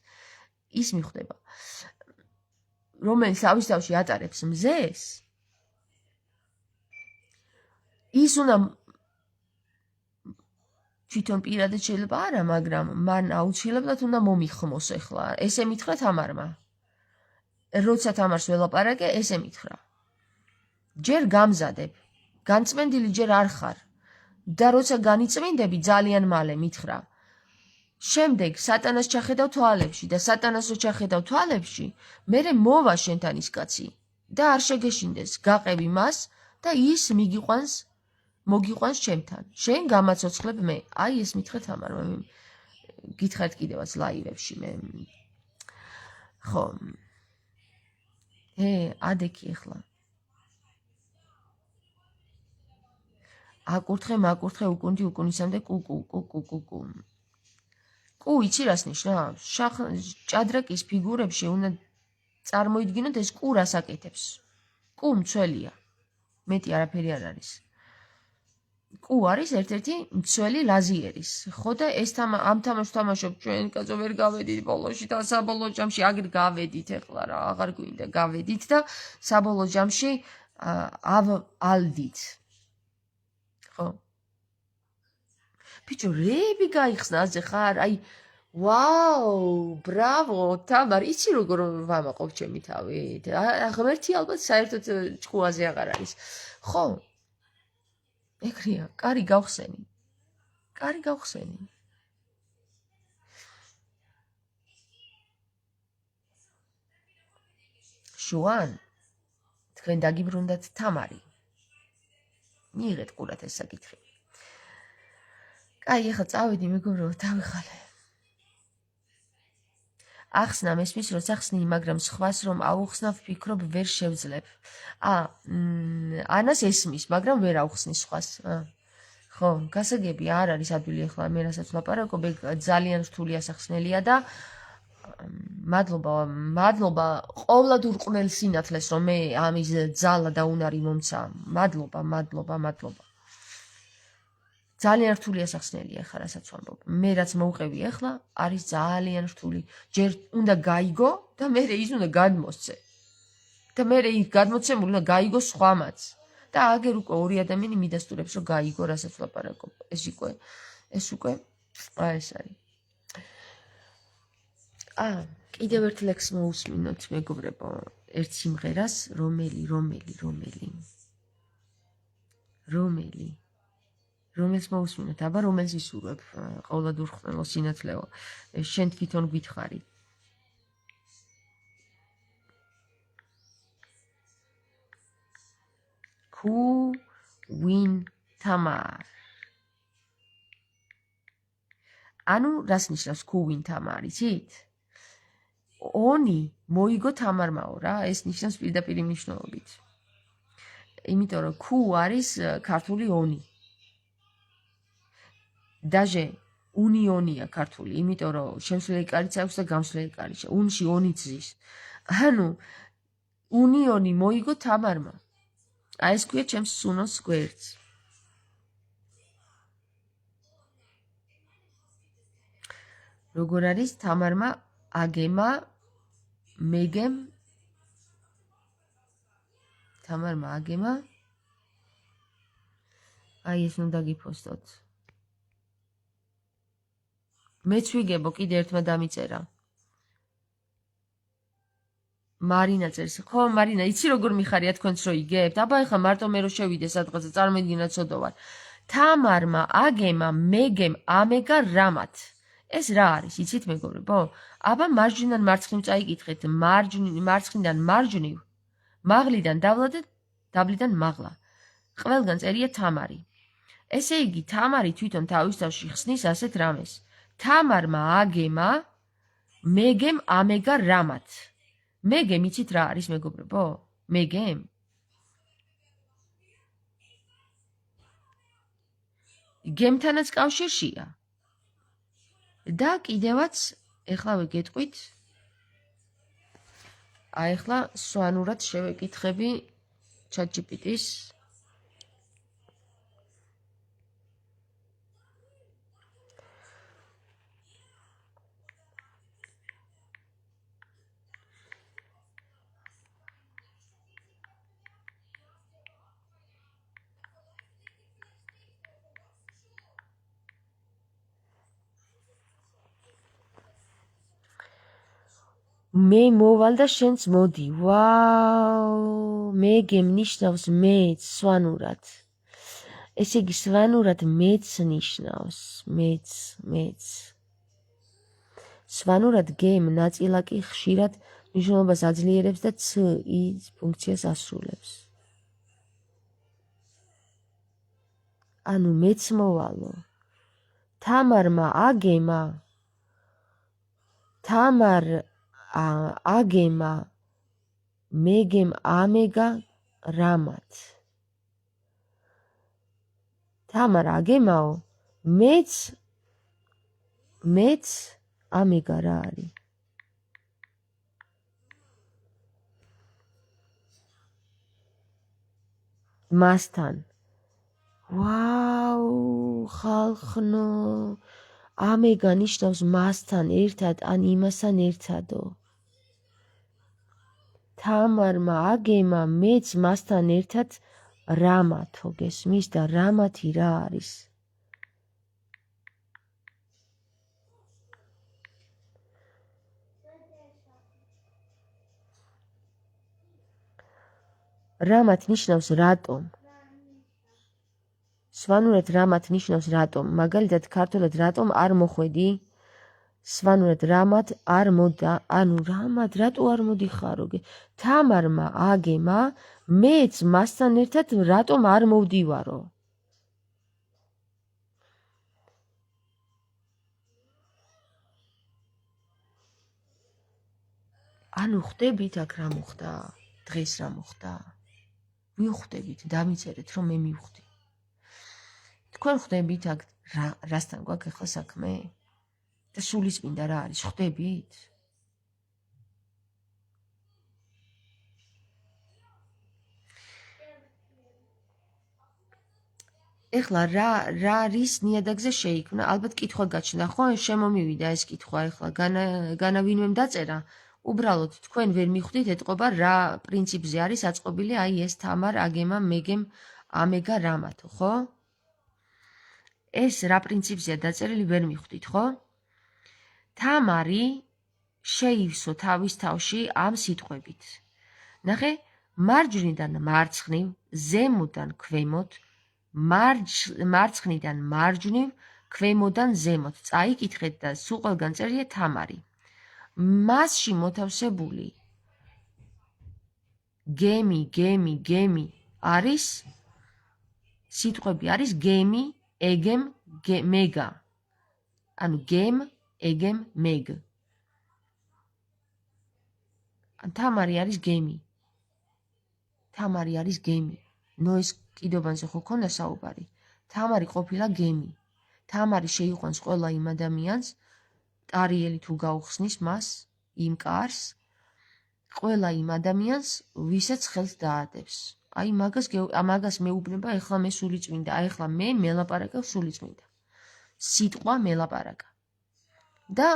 ის მიხვდება, რომელიც თავის თავში ატარებს მზეს, ის უნდა თვითონ პირადად შეიძლება არა, მაგრამ მან აუცილებლად უნდა მომიხმოს ახლა. ესე მითხრა თამარმა. როცა თამარს ველაპარაკე, ესე მითხრა. ჯერ გამზადებ, განწმენდილი ჯერ არ ხარ. და როცა განიწმინდები, ძალიან მალე მითხრა. შემდეგ სატანას ჩახედავ თვალებში და სატანას რო ჩახედავ თვალებში, მერე მოვა შენთან ის კაცი და არ შეგეშინდეს, გაყევი მას და ის მოგიყვანს ჩემთან. შენ გამაცოცხლებ მე. აი ეს მითხრა თამარმა. გითხარით კიდევაც ლაივებში მე. ხო. ადექი ახლა. აკურთხე უკუნდი უკუნისამდე კუ. კუ იცი რას ნიშნავს? ჭადრაკის ფიგურებში უნდა წარმოიდგინოთ ეს კუ რას აკეთებს. კუ მცველია. მეტი არაფერი არ არის. კუ არის ერთ-ერთი მცველი ლაზიერის. ხო და ეს ამ თამაშს ვთამაშობ ჩვენ, კაცო, ვერ გავედით ბოლოში და საბოლოო ჯამში აგერ გავედით ეხლა რა, აღარ გვინდა გავედით და საბოლოო ჯამში ალდით. ხო. ბიჭო, რეები გაიხსნა აზე ხარ? აი, ვაუ, ბრავო, თამარ, იცი როგორ ვამაყობ ჩემი თავით? ღმერთი ალბათ საერთოდ ჭკუაზე აღარ არის. ხო. ეგრეა, კარი გავხსენი. შუან, თქვენ დაგიბრუნდათ თამარი. მიიღეთ ყურად ეს საკითხი. კაი, ახლა წავედი, მეგობრებო, დავიხალე. ახსნა მესმის, როცა ხსნი, მაგრამ სხვას რომ აუხსნა, ვფიქრობ, ვერ შევძლებ. ანას ესმის, მაგრამ ვერ აუხსნის სხვას. ხო, გასაგები არ არის ადვილი ახლა მე რასაც ვლაპარაკობ, ძალიან რთული ასახსნელია და მადლობა ყოვლად ურყვნელ სინათლეს, რომ მე ამის ძალა და უნარი მომცა. მადლობა. ძალიან რთული ასახსნელია ახლა რასაც ვამბობ. მე რაც მოვყევი ახლა არის ძალიან რთული. ჯერ უნდა გაიგო და მერე ის უნდა გადმოსცე. და მერე ის გადმოცემული უნდა გაიგო სხვამაც. და აგერ უკვე ორი ადამიანი მიდასტურებს რომ გაიგო რასაც ვლაპარაკობ. ეს უკვე ეს არის. კიდევ ერთ ლექსს მოусმინოთ, მეგობრებო, ერთ სიმღერას, რომელს მოусმინოთ, აბა რომელს ისურვებ, ყოვლად ურყვნელო სინათლეო, შენ თვითონ გითხარი. Who win Tamar? ანუ რას ნიშნავს Who win Tamar, იცით? ონი მოიგო თამარმაო რა, ეს ნიშნავს პირდაპირ მნიშვნელობით. იმიტომ რომ Who არის ქართული ონი. დაჟე უნიონია ქართული, იმიტომ რომ შემსვლელი კარიც აქვს და გამსვლელი კარიც. უნში ონი ძის. ანუ უნიონი მოიგო თამარმა. აი ეს ქვია ჩემს სუნოს გვერდს. როგორ არის თამარმა აგემა მეგემ თამარმა აგემა აი ეს უნდა გიფოსტოთ. მეც ვიგებო კიდე ერთმა დამიწერა. მარინა წერს. ხო, მარინა, იცი როგორ მიხარია თქვენც რო იგებთ? აბა ეხლა მარტო მე რო შევიდე სადღაცა წარმოიდგინე ცოდო ვარ. თამარმა აგემა მეგემ ამეგა რამათ. ეს რა არის? იცით მეგობრებო? აბა მარჯვნიდან მარცხნივ წაიკითხეთ. მარცხნიდან მარჯვნივ, მაღლიდან დაბლიდან მაღლა. ყველგან წერია თამარი. ესე იგი თამარი თვითონ თავის თავში ხსნის ასეთ რამეს. თამარმა აგემა მეგემ ამეგა რამათ. მეგემ იცით რა არის მეგობრებო? მეგემ გემთანაც კავშირშია. და კიდევაც ეხლავე გეტყვით. აი ეხლა სვანურად შევეკითხები ChatGPT-ს. მე მოვალ და შენც მოდი. ვაუ, მეგემ ნიშნავს მეც სვანურად. ესე იგი სვანურად მეც ნიშნავს. მეც. სვანურად გემ ნაწილაკი ხშირად მნიშვნელობას აძლიერებს და ც ის ფუნქციას ასრულებს. ანუ მეც მოვალო. თამარმა აგემა აგემა მეგემ ამეგა რამათ. თამარ აგემაო მეც ამეგა რა არის? მასთან. ვაუ, ხალხნო, ამეგა ნიშნავს მასთან ერთად ან იმასთან ერთადო. თამარმა აგემა მეც მასთან ერთად რამათო გესმის და რამათი რა არის? რამათ ნიშნავს რატომ. სვანურად რამათ ნიშნავს რატომ. მაგალითად ქართულად რატომ არ მოხვედი? სვანურად რამათ არ მოდა, ანუ რამათ რატო არ მოდიხარო? თამარმა აგემა მეც მასთან ერთად რატომ არ მოვდივარო? ანუ ხვდებით აქ რა მოხდა? დღეს რა მოხდა? მივხვდებით, დამიწერეთ რომ მე მივხვდი. თქვენ ხვდებით აქ რასთან გვაქვს ახლა საქმე? და სულისმინდა რა არის? ხვდებით? ეხლა რა რის ნიადაგზე შეიქმნა? ალბათ კითხვა გაჩნდა, ხო? შემომივიდა ეს კითხვა ეხლა, განავინვემ დაწერა. უბრალოდ თქვენ ვერ მიხვდით ეტყობა რა პრინციპზე არის აწყობილი აი ეს თამარ აგემა მეგემ ამეგა რამათო, ხო? ეს რა პრინციპზეა დაწერილი ვერ მიხვდით, ხო? თამარი შეივსო თავის თავში ამ სიტყვებით. ნახე, მარჯვნიდან მარცხნივ, ზემოდან ქვემოთ, მარცხნიდან მარჯვნივ, ქვემოდან ზემოთ. წაიკითხეთ და სულ ყველგან წერია თამარი. მასში მოთავსებული გემი არის სიტყვები არის გემი, ეგემ, მეგა. ანუ გემ, ეგემ, მეგ. თამარი არის გემი. თამარი არის გემი. ნოეს კიდობანზე ხო ქონდა საუბარი. თამარი ყოფილა გემი. თამარი შეიყვანს ყველა იმ ადამიანს, ტარიელი თუ გაუხსნის მას, იმ კარს, ყველა იმ ადამიანს, ვისაც ხელს დაადებს. აი მაგას მეუბნება ეხლა მე სულიწმინდა, აი ეხლა მე მელაპარაკებ სულიწმინდა. სიტყვა მელაპარაკა. და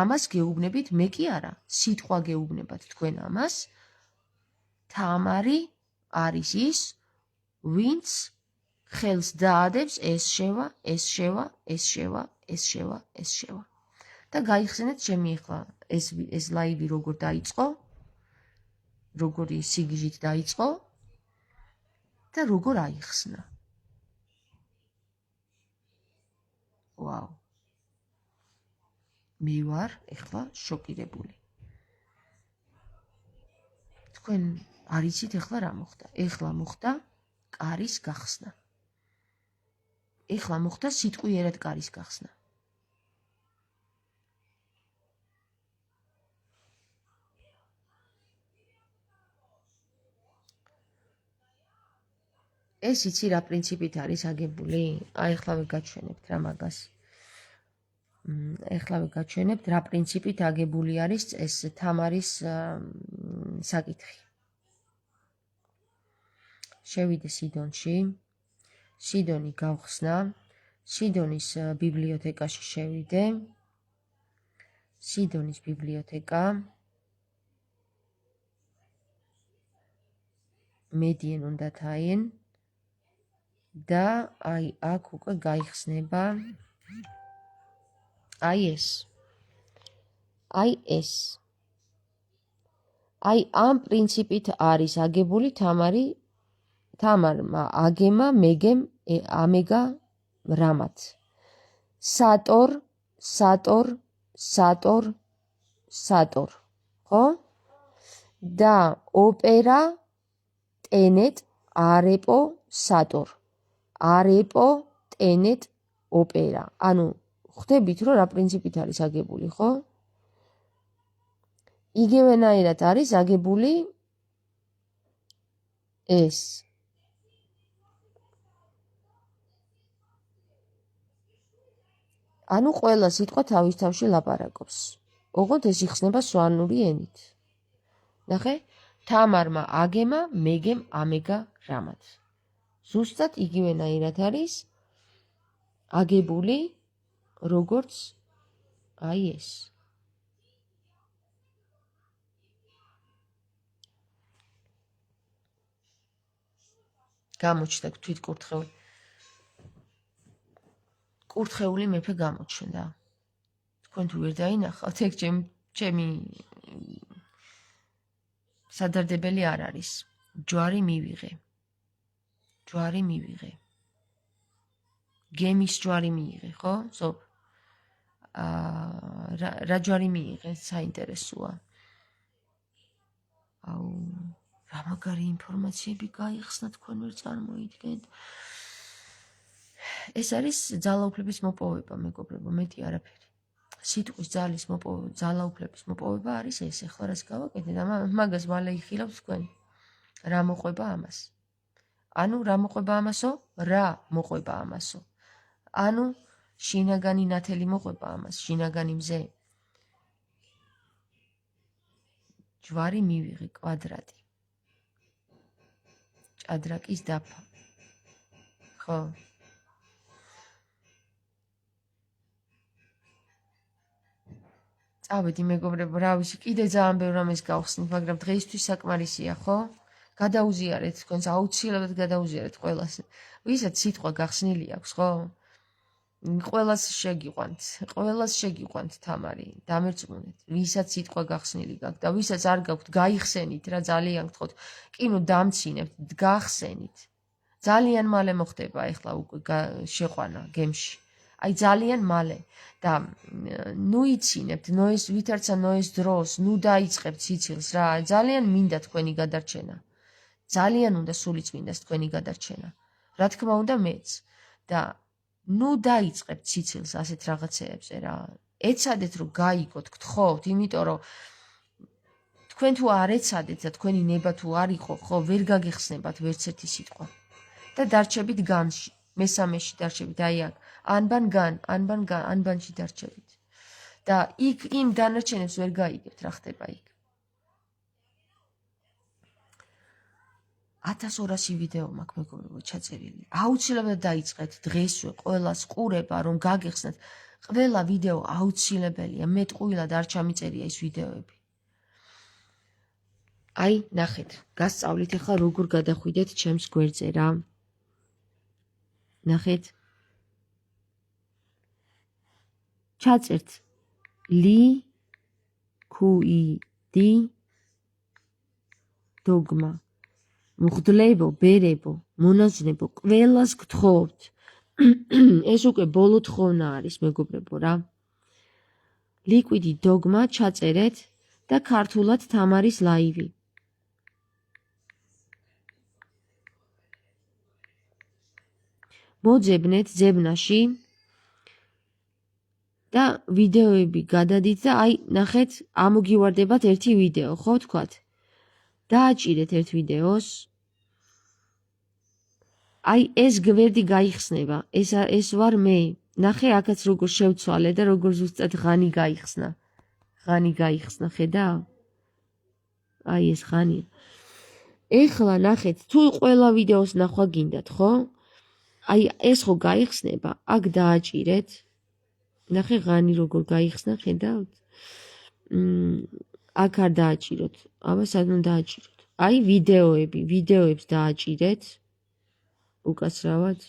ამას გეუბნებით მე კი არა, სიტყვა გეუბნებათ თქვენ ამას. თამარი არის ის, ვინც ხელს დაადებს ეს შევა, ეს შევა, ეს შევა, ეს შევა, ეს შევა. და გაიხსენეთ ჩემი ეხლა ეს ლაივი როგორ დაიწყო, როგორი სიგიჟით დაიწყო და როგორ აიხსნა. ვაუ. მე ვარ ეხლა შოკირებული. თქვენ არ იცით ეხლა რა მოხდა? ეხლა მოხდა კარის გახსნა. ეხლა მოხდა სიტყვიერად კარის გახსნა. ეს იცი რა პრინციპით არის აგებული? აი ეხლავე გაჩვენებთ რა მაგას. ეხლავე გაჩვენებთ რა პრინციპით აგებული არის ეს თამარის საკითხი. შევიდე სიდონში. სიდონი გავხსნა. სიდონის ბიბლიოთეკაში შევიდე. სიდონის ბიბლიოთეკა. მედიენ უნდა თაიენ. და აი აქ უკვე გაიხსნება აი ეს. აი ეს. აი ამ პრინციპით არის აგებული თამარმა აგემა მეგემ ამეგა რამად. სატორ, სატორ, სატორ, სატორ. ხო? და ოპერა ტენეტ არეპო სატორ. არეპო ტენეტ ოპერა. ანუ ხვდებით რომ რა პრინციპით არის აგებული, ხო? იგივენაირად არის აგებული ეს. ანუ ყველა სიტყვა თავის თავში ლაპარაკობს. ოღონდ ეს იხსნება სვანური ენით. ნახე? თამარმა აგემა მეგემ ამეგა რამად. ზუსტად იგივენაირად არის აგებული როგორც აი ეს. გამოჩნდა თვითკურთხეული. კურთხეული მეფე გამოჩნდა. თქვენ თუ ვერ დაინახავთ, ეგ ჩემი სადარდებელი არ არის. ჯვარი მივიღე. ჯვარი მივიღე. გემის ჯვარი მიიღე, ხო? რა ჯვარი მიიღე, საინტერესოა. აუ, რა მაგარი ინფორმაციები გაიხსნა, თქვენ ვერ წარმოიდგენთ. ეს არის ძალაუფლების მოპოვება, მეგობრებო, მეტი არაფერი. სიტყვის ძალაუფლების მოპოვება არის ეს, ახლა რაც გავაკეთეთ, მაგას მალე იხილავთ თქვენ. რა მოყვება ამას? ანუ რა მოყვება ამასო? რა მოყვება ამასო? ანუ შინაგანი ნათელი მოყვება ამას, შინაგანი მზე. ჯვარი მივიღე კვადრატი. ჭადრაკის დაფა. ხო? წავედი მეგობრებო, რა ვიცი, კიდე ძალიან ბევრ რამეს გავხსნით, მაგრამ დღეისთვის საკმარისია, ხო? გადაუზიარეთ თქვენს, აუცილებლად გადაუზიარეთ ყველას. ვისაც სიტყვა გახსნილი აქვს, ხო? ყველას შეგიყვანთ თამარი, დამერწმუნეთ. ვისაც სიტყვა გახსნილი გაქვთ და ვისაც არ გაქვთ, გაიხსენით რა, ძალიან გთხოვთ. კი ნუ დამცინებთ, გახსენით. ძალიან მალე მოხდება ეხლა უკვე შეყვანა გემში. აი ძალიან მალე და ნუ იცინებთ, ვითარცა ნოეს დროს, ნუ დაიწყებთ სიცილს რა, ძალიან მინდა თქვენი გადარჩენა. ძალიან უნდა სულიწმინდას თქვენი გადარჩენა. რა თქმა უნდა მეც და ნუ დაიწყებთ სიცილს ასეთ რაღაცეებზე რა. ეცადეთ რომ გაიგოთ, გთხოვთ, იმიტომ რომ თქვენ თუ არ ეცადეთ და თქვენი ნება თუ არ იყო, ხო, ვერ გაგეხსნებათ ვერც ერთი სიტყვა. და დარჩებით განში, მესამეში დარჩებით, აი აქ, ანბანში დარჩებით. და იქ იმ დანარჩენებს ვერ გაიგებთ რა ხდება იქ. 1200 ვიდეო მაქვს მეგობრებო ჩაწერილი. აუცილებლად დაიწყეთ დღესვე ყველას ყურება რომ გაგეხსნათ. ყველა ვიდეო აუცილებელია. მე ტყუილად არ ჩამიწერია ეს ვიდეოები. აი, ნახეთ, გასწავლით ახლა როგორ გადახვიდეთ ჩემს გვერდზე რა. ნახეთ. ჩაწერთ ლიქუიდი დოგმა. მღვდლებო, ბერებო, მონაზვნებო, ყველას გთხოვთ. ეს უკვე ბოლო თხოვნა არის, მეგობრებო რა. ლიკვიდი დოგმა ჩაწერეთ და ქართულად თამარის ლაივი. მოძებნეთ ძებნაში და ვიდეოები გადადით და აი, ნახეთ, ამოგივარდებათ ერთი ვიდეო, ხო თქვათ? დააჭირეთ ერთ ვიდეოს. აი, ეს გვერდი გაიხსნება. ეს ვარ მე. ნახე, აქაც როგორ შევცვალე და როგორ ზუსტად ღანი გაიხსნა. ღანი გაიხსნა, ხედავ? აი, ეს ღანია. ეხლა ნახეთ, თუ ყველა ვიდეოს ნახვა გინდათ, ხო? აი, ეს ხო გაიხსნება, აქ დააჭირეთ. ნახე, ღანი როგორ გაიხსნა, ხედავთ? აქ არ დააჭიროთ. აბა, სადმე დააჭიროთ. აი, ვიდეოებს დააჭირეთ. უკაცრავად.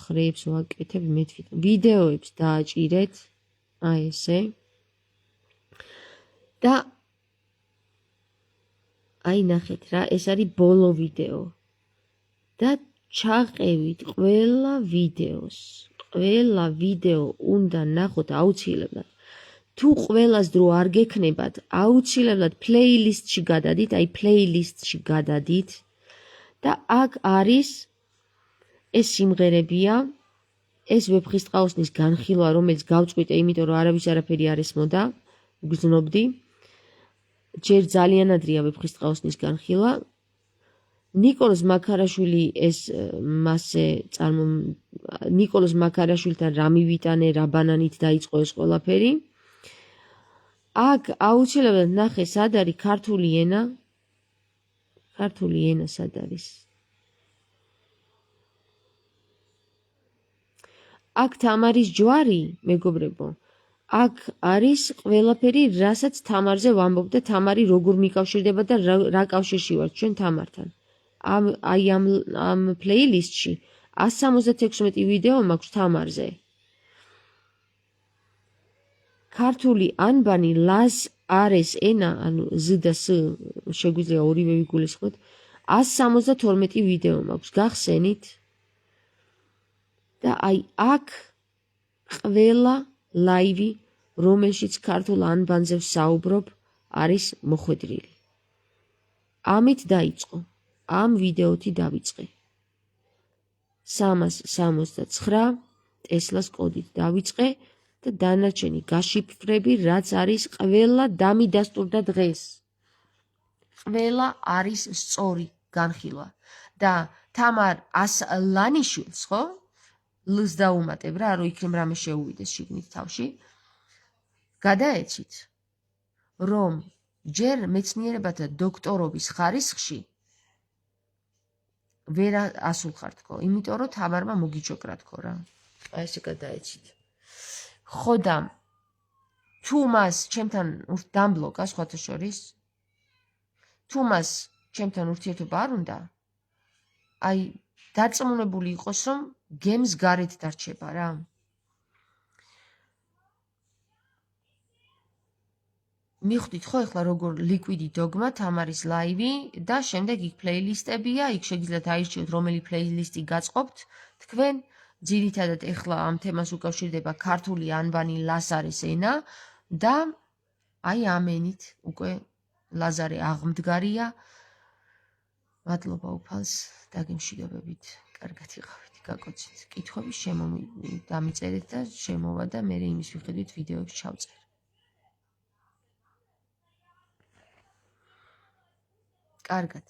ხრებს ვაკეთებ მე თვითონ. ვიდეოებს დააჭირეთ. აი ესე. და აი ნახეთ რა, ეს არის ბოლო ვიდეო. და ჩაყევით ყველა ვიდეოს. ყველა ვიდეო უნდა ნახოთ აუცილებლად. თუ ყველას დრო არ გექნებათ, აუცილებლად პლეილისტში გადადით, აი პლეილისტში გადადით და აქ არის ეს სიმღერებია, ეს ვეფხისტყაოსნის განხილვა, რომელიც გავწყვიტე, იმიტომ რომ არავის არაფერი არ ესმოდა, გრძნობდი. ჯერ ძალიან ადრეა ვეფხისტყაოსნის განხილვა. ნიკოლოზ მაქარაშვილი ეს მასე ნიკოლოზ მაქარაშვილთან რა მივიტანე, რა ბანანით დაიწყო ეს ყველაფერი. აქ აუცილებლად ნახე, სად არის ქართული ენა. ქართული ენა სად არის? აქ თამარის ჯვარი, მეგობრებო. აქ არის ყველაფერი, რასაც თამარზე ვამბობ და თამარი როგორ მიკავშირდება და რა კავშირში ვართ ჩვენ თამართან. აი ამ პლეილისტში 176 ვიდეო მაქვს თამარზე. ქართული ანბანი ლას არის ენა, ანუ ზ და ს შეგვიძლია ორივე ვიგულისხმოთ. 172 ვიდეო მაქვს, გახსენით? და აი აქ ყველა ლაივი, რომელშიც ქართულ ანბანზე ვსაუბრობ, არის მოხვედრილი. ამით დაიწყო. ამ ვიდეოთი დავიწყე. 369 ტესლას კოდით დავიწყე და დანარჩენი გაშიფრები, რაც არის ყველა დამიდასტურდა დღეს. ყველა არის სწორი განხილვა. და თამარ ასლანიშვილს, ხო? ლს დაუმატებ რა, რომ იქნებ რამე შეუვიდეს შიგნით თავში. გადაეცით, რომ ჯერ მეცნიერებათა დოქტორობის ხარისხში ვერ ასულხართ თქო, იმიტომ რომ თამარმა მოგიჭოკრა თქო რა. აი ესე გადაეცით. ხო და თუ მას ჩემთან დამბლოკა სხვათა შორის, თუ მას ჩემთან ურთიერთობა არ უნდა, აი დარწმუნებული იყოს, რომ გემს გარეთ დარჩება რა. მიხვდით ხო ეხლა როგორ ლიკვიდი დოგმა, თამარის ლაივი და შემდეგ იქ პლეილისტებია, იქ შეგიძლიათ აირჩიოთ რომელი პლეილისტი გაწყობთ თქვენ. ძირითადად ეხლა ამ თემას უკავშირდება ქართული ანბანი ლაზარეს ენა და აი ამენით უკვე ლაზარე აღმდგარია. მადლობა უფალს, დაგემშვიდობებით, კარგად იყავით, გაკოცით. კითხვები დამიწერეთ და შემოვა და მე იმის მიხედვით ვიდეოებს ჩავწერ. კარგად.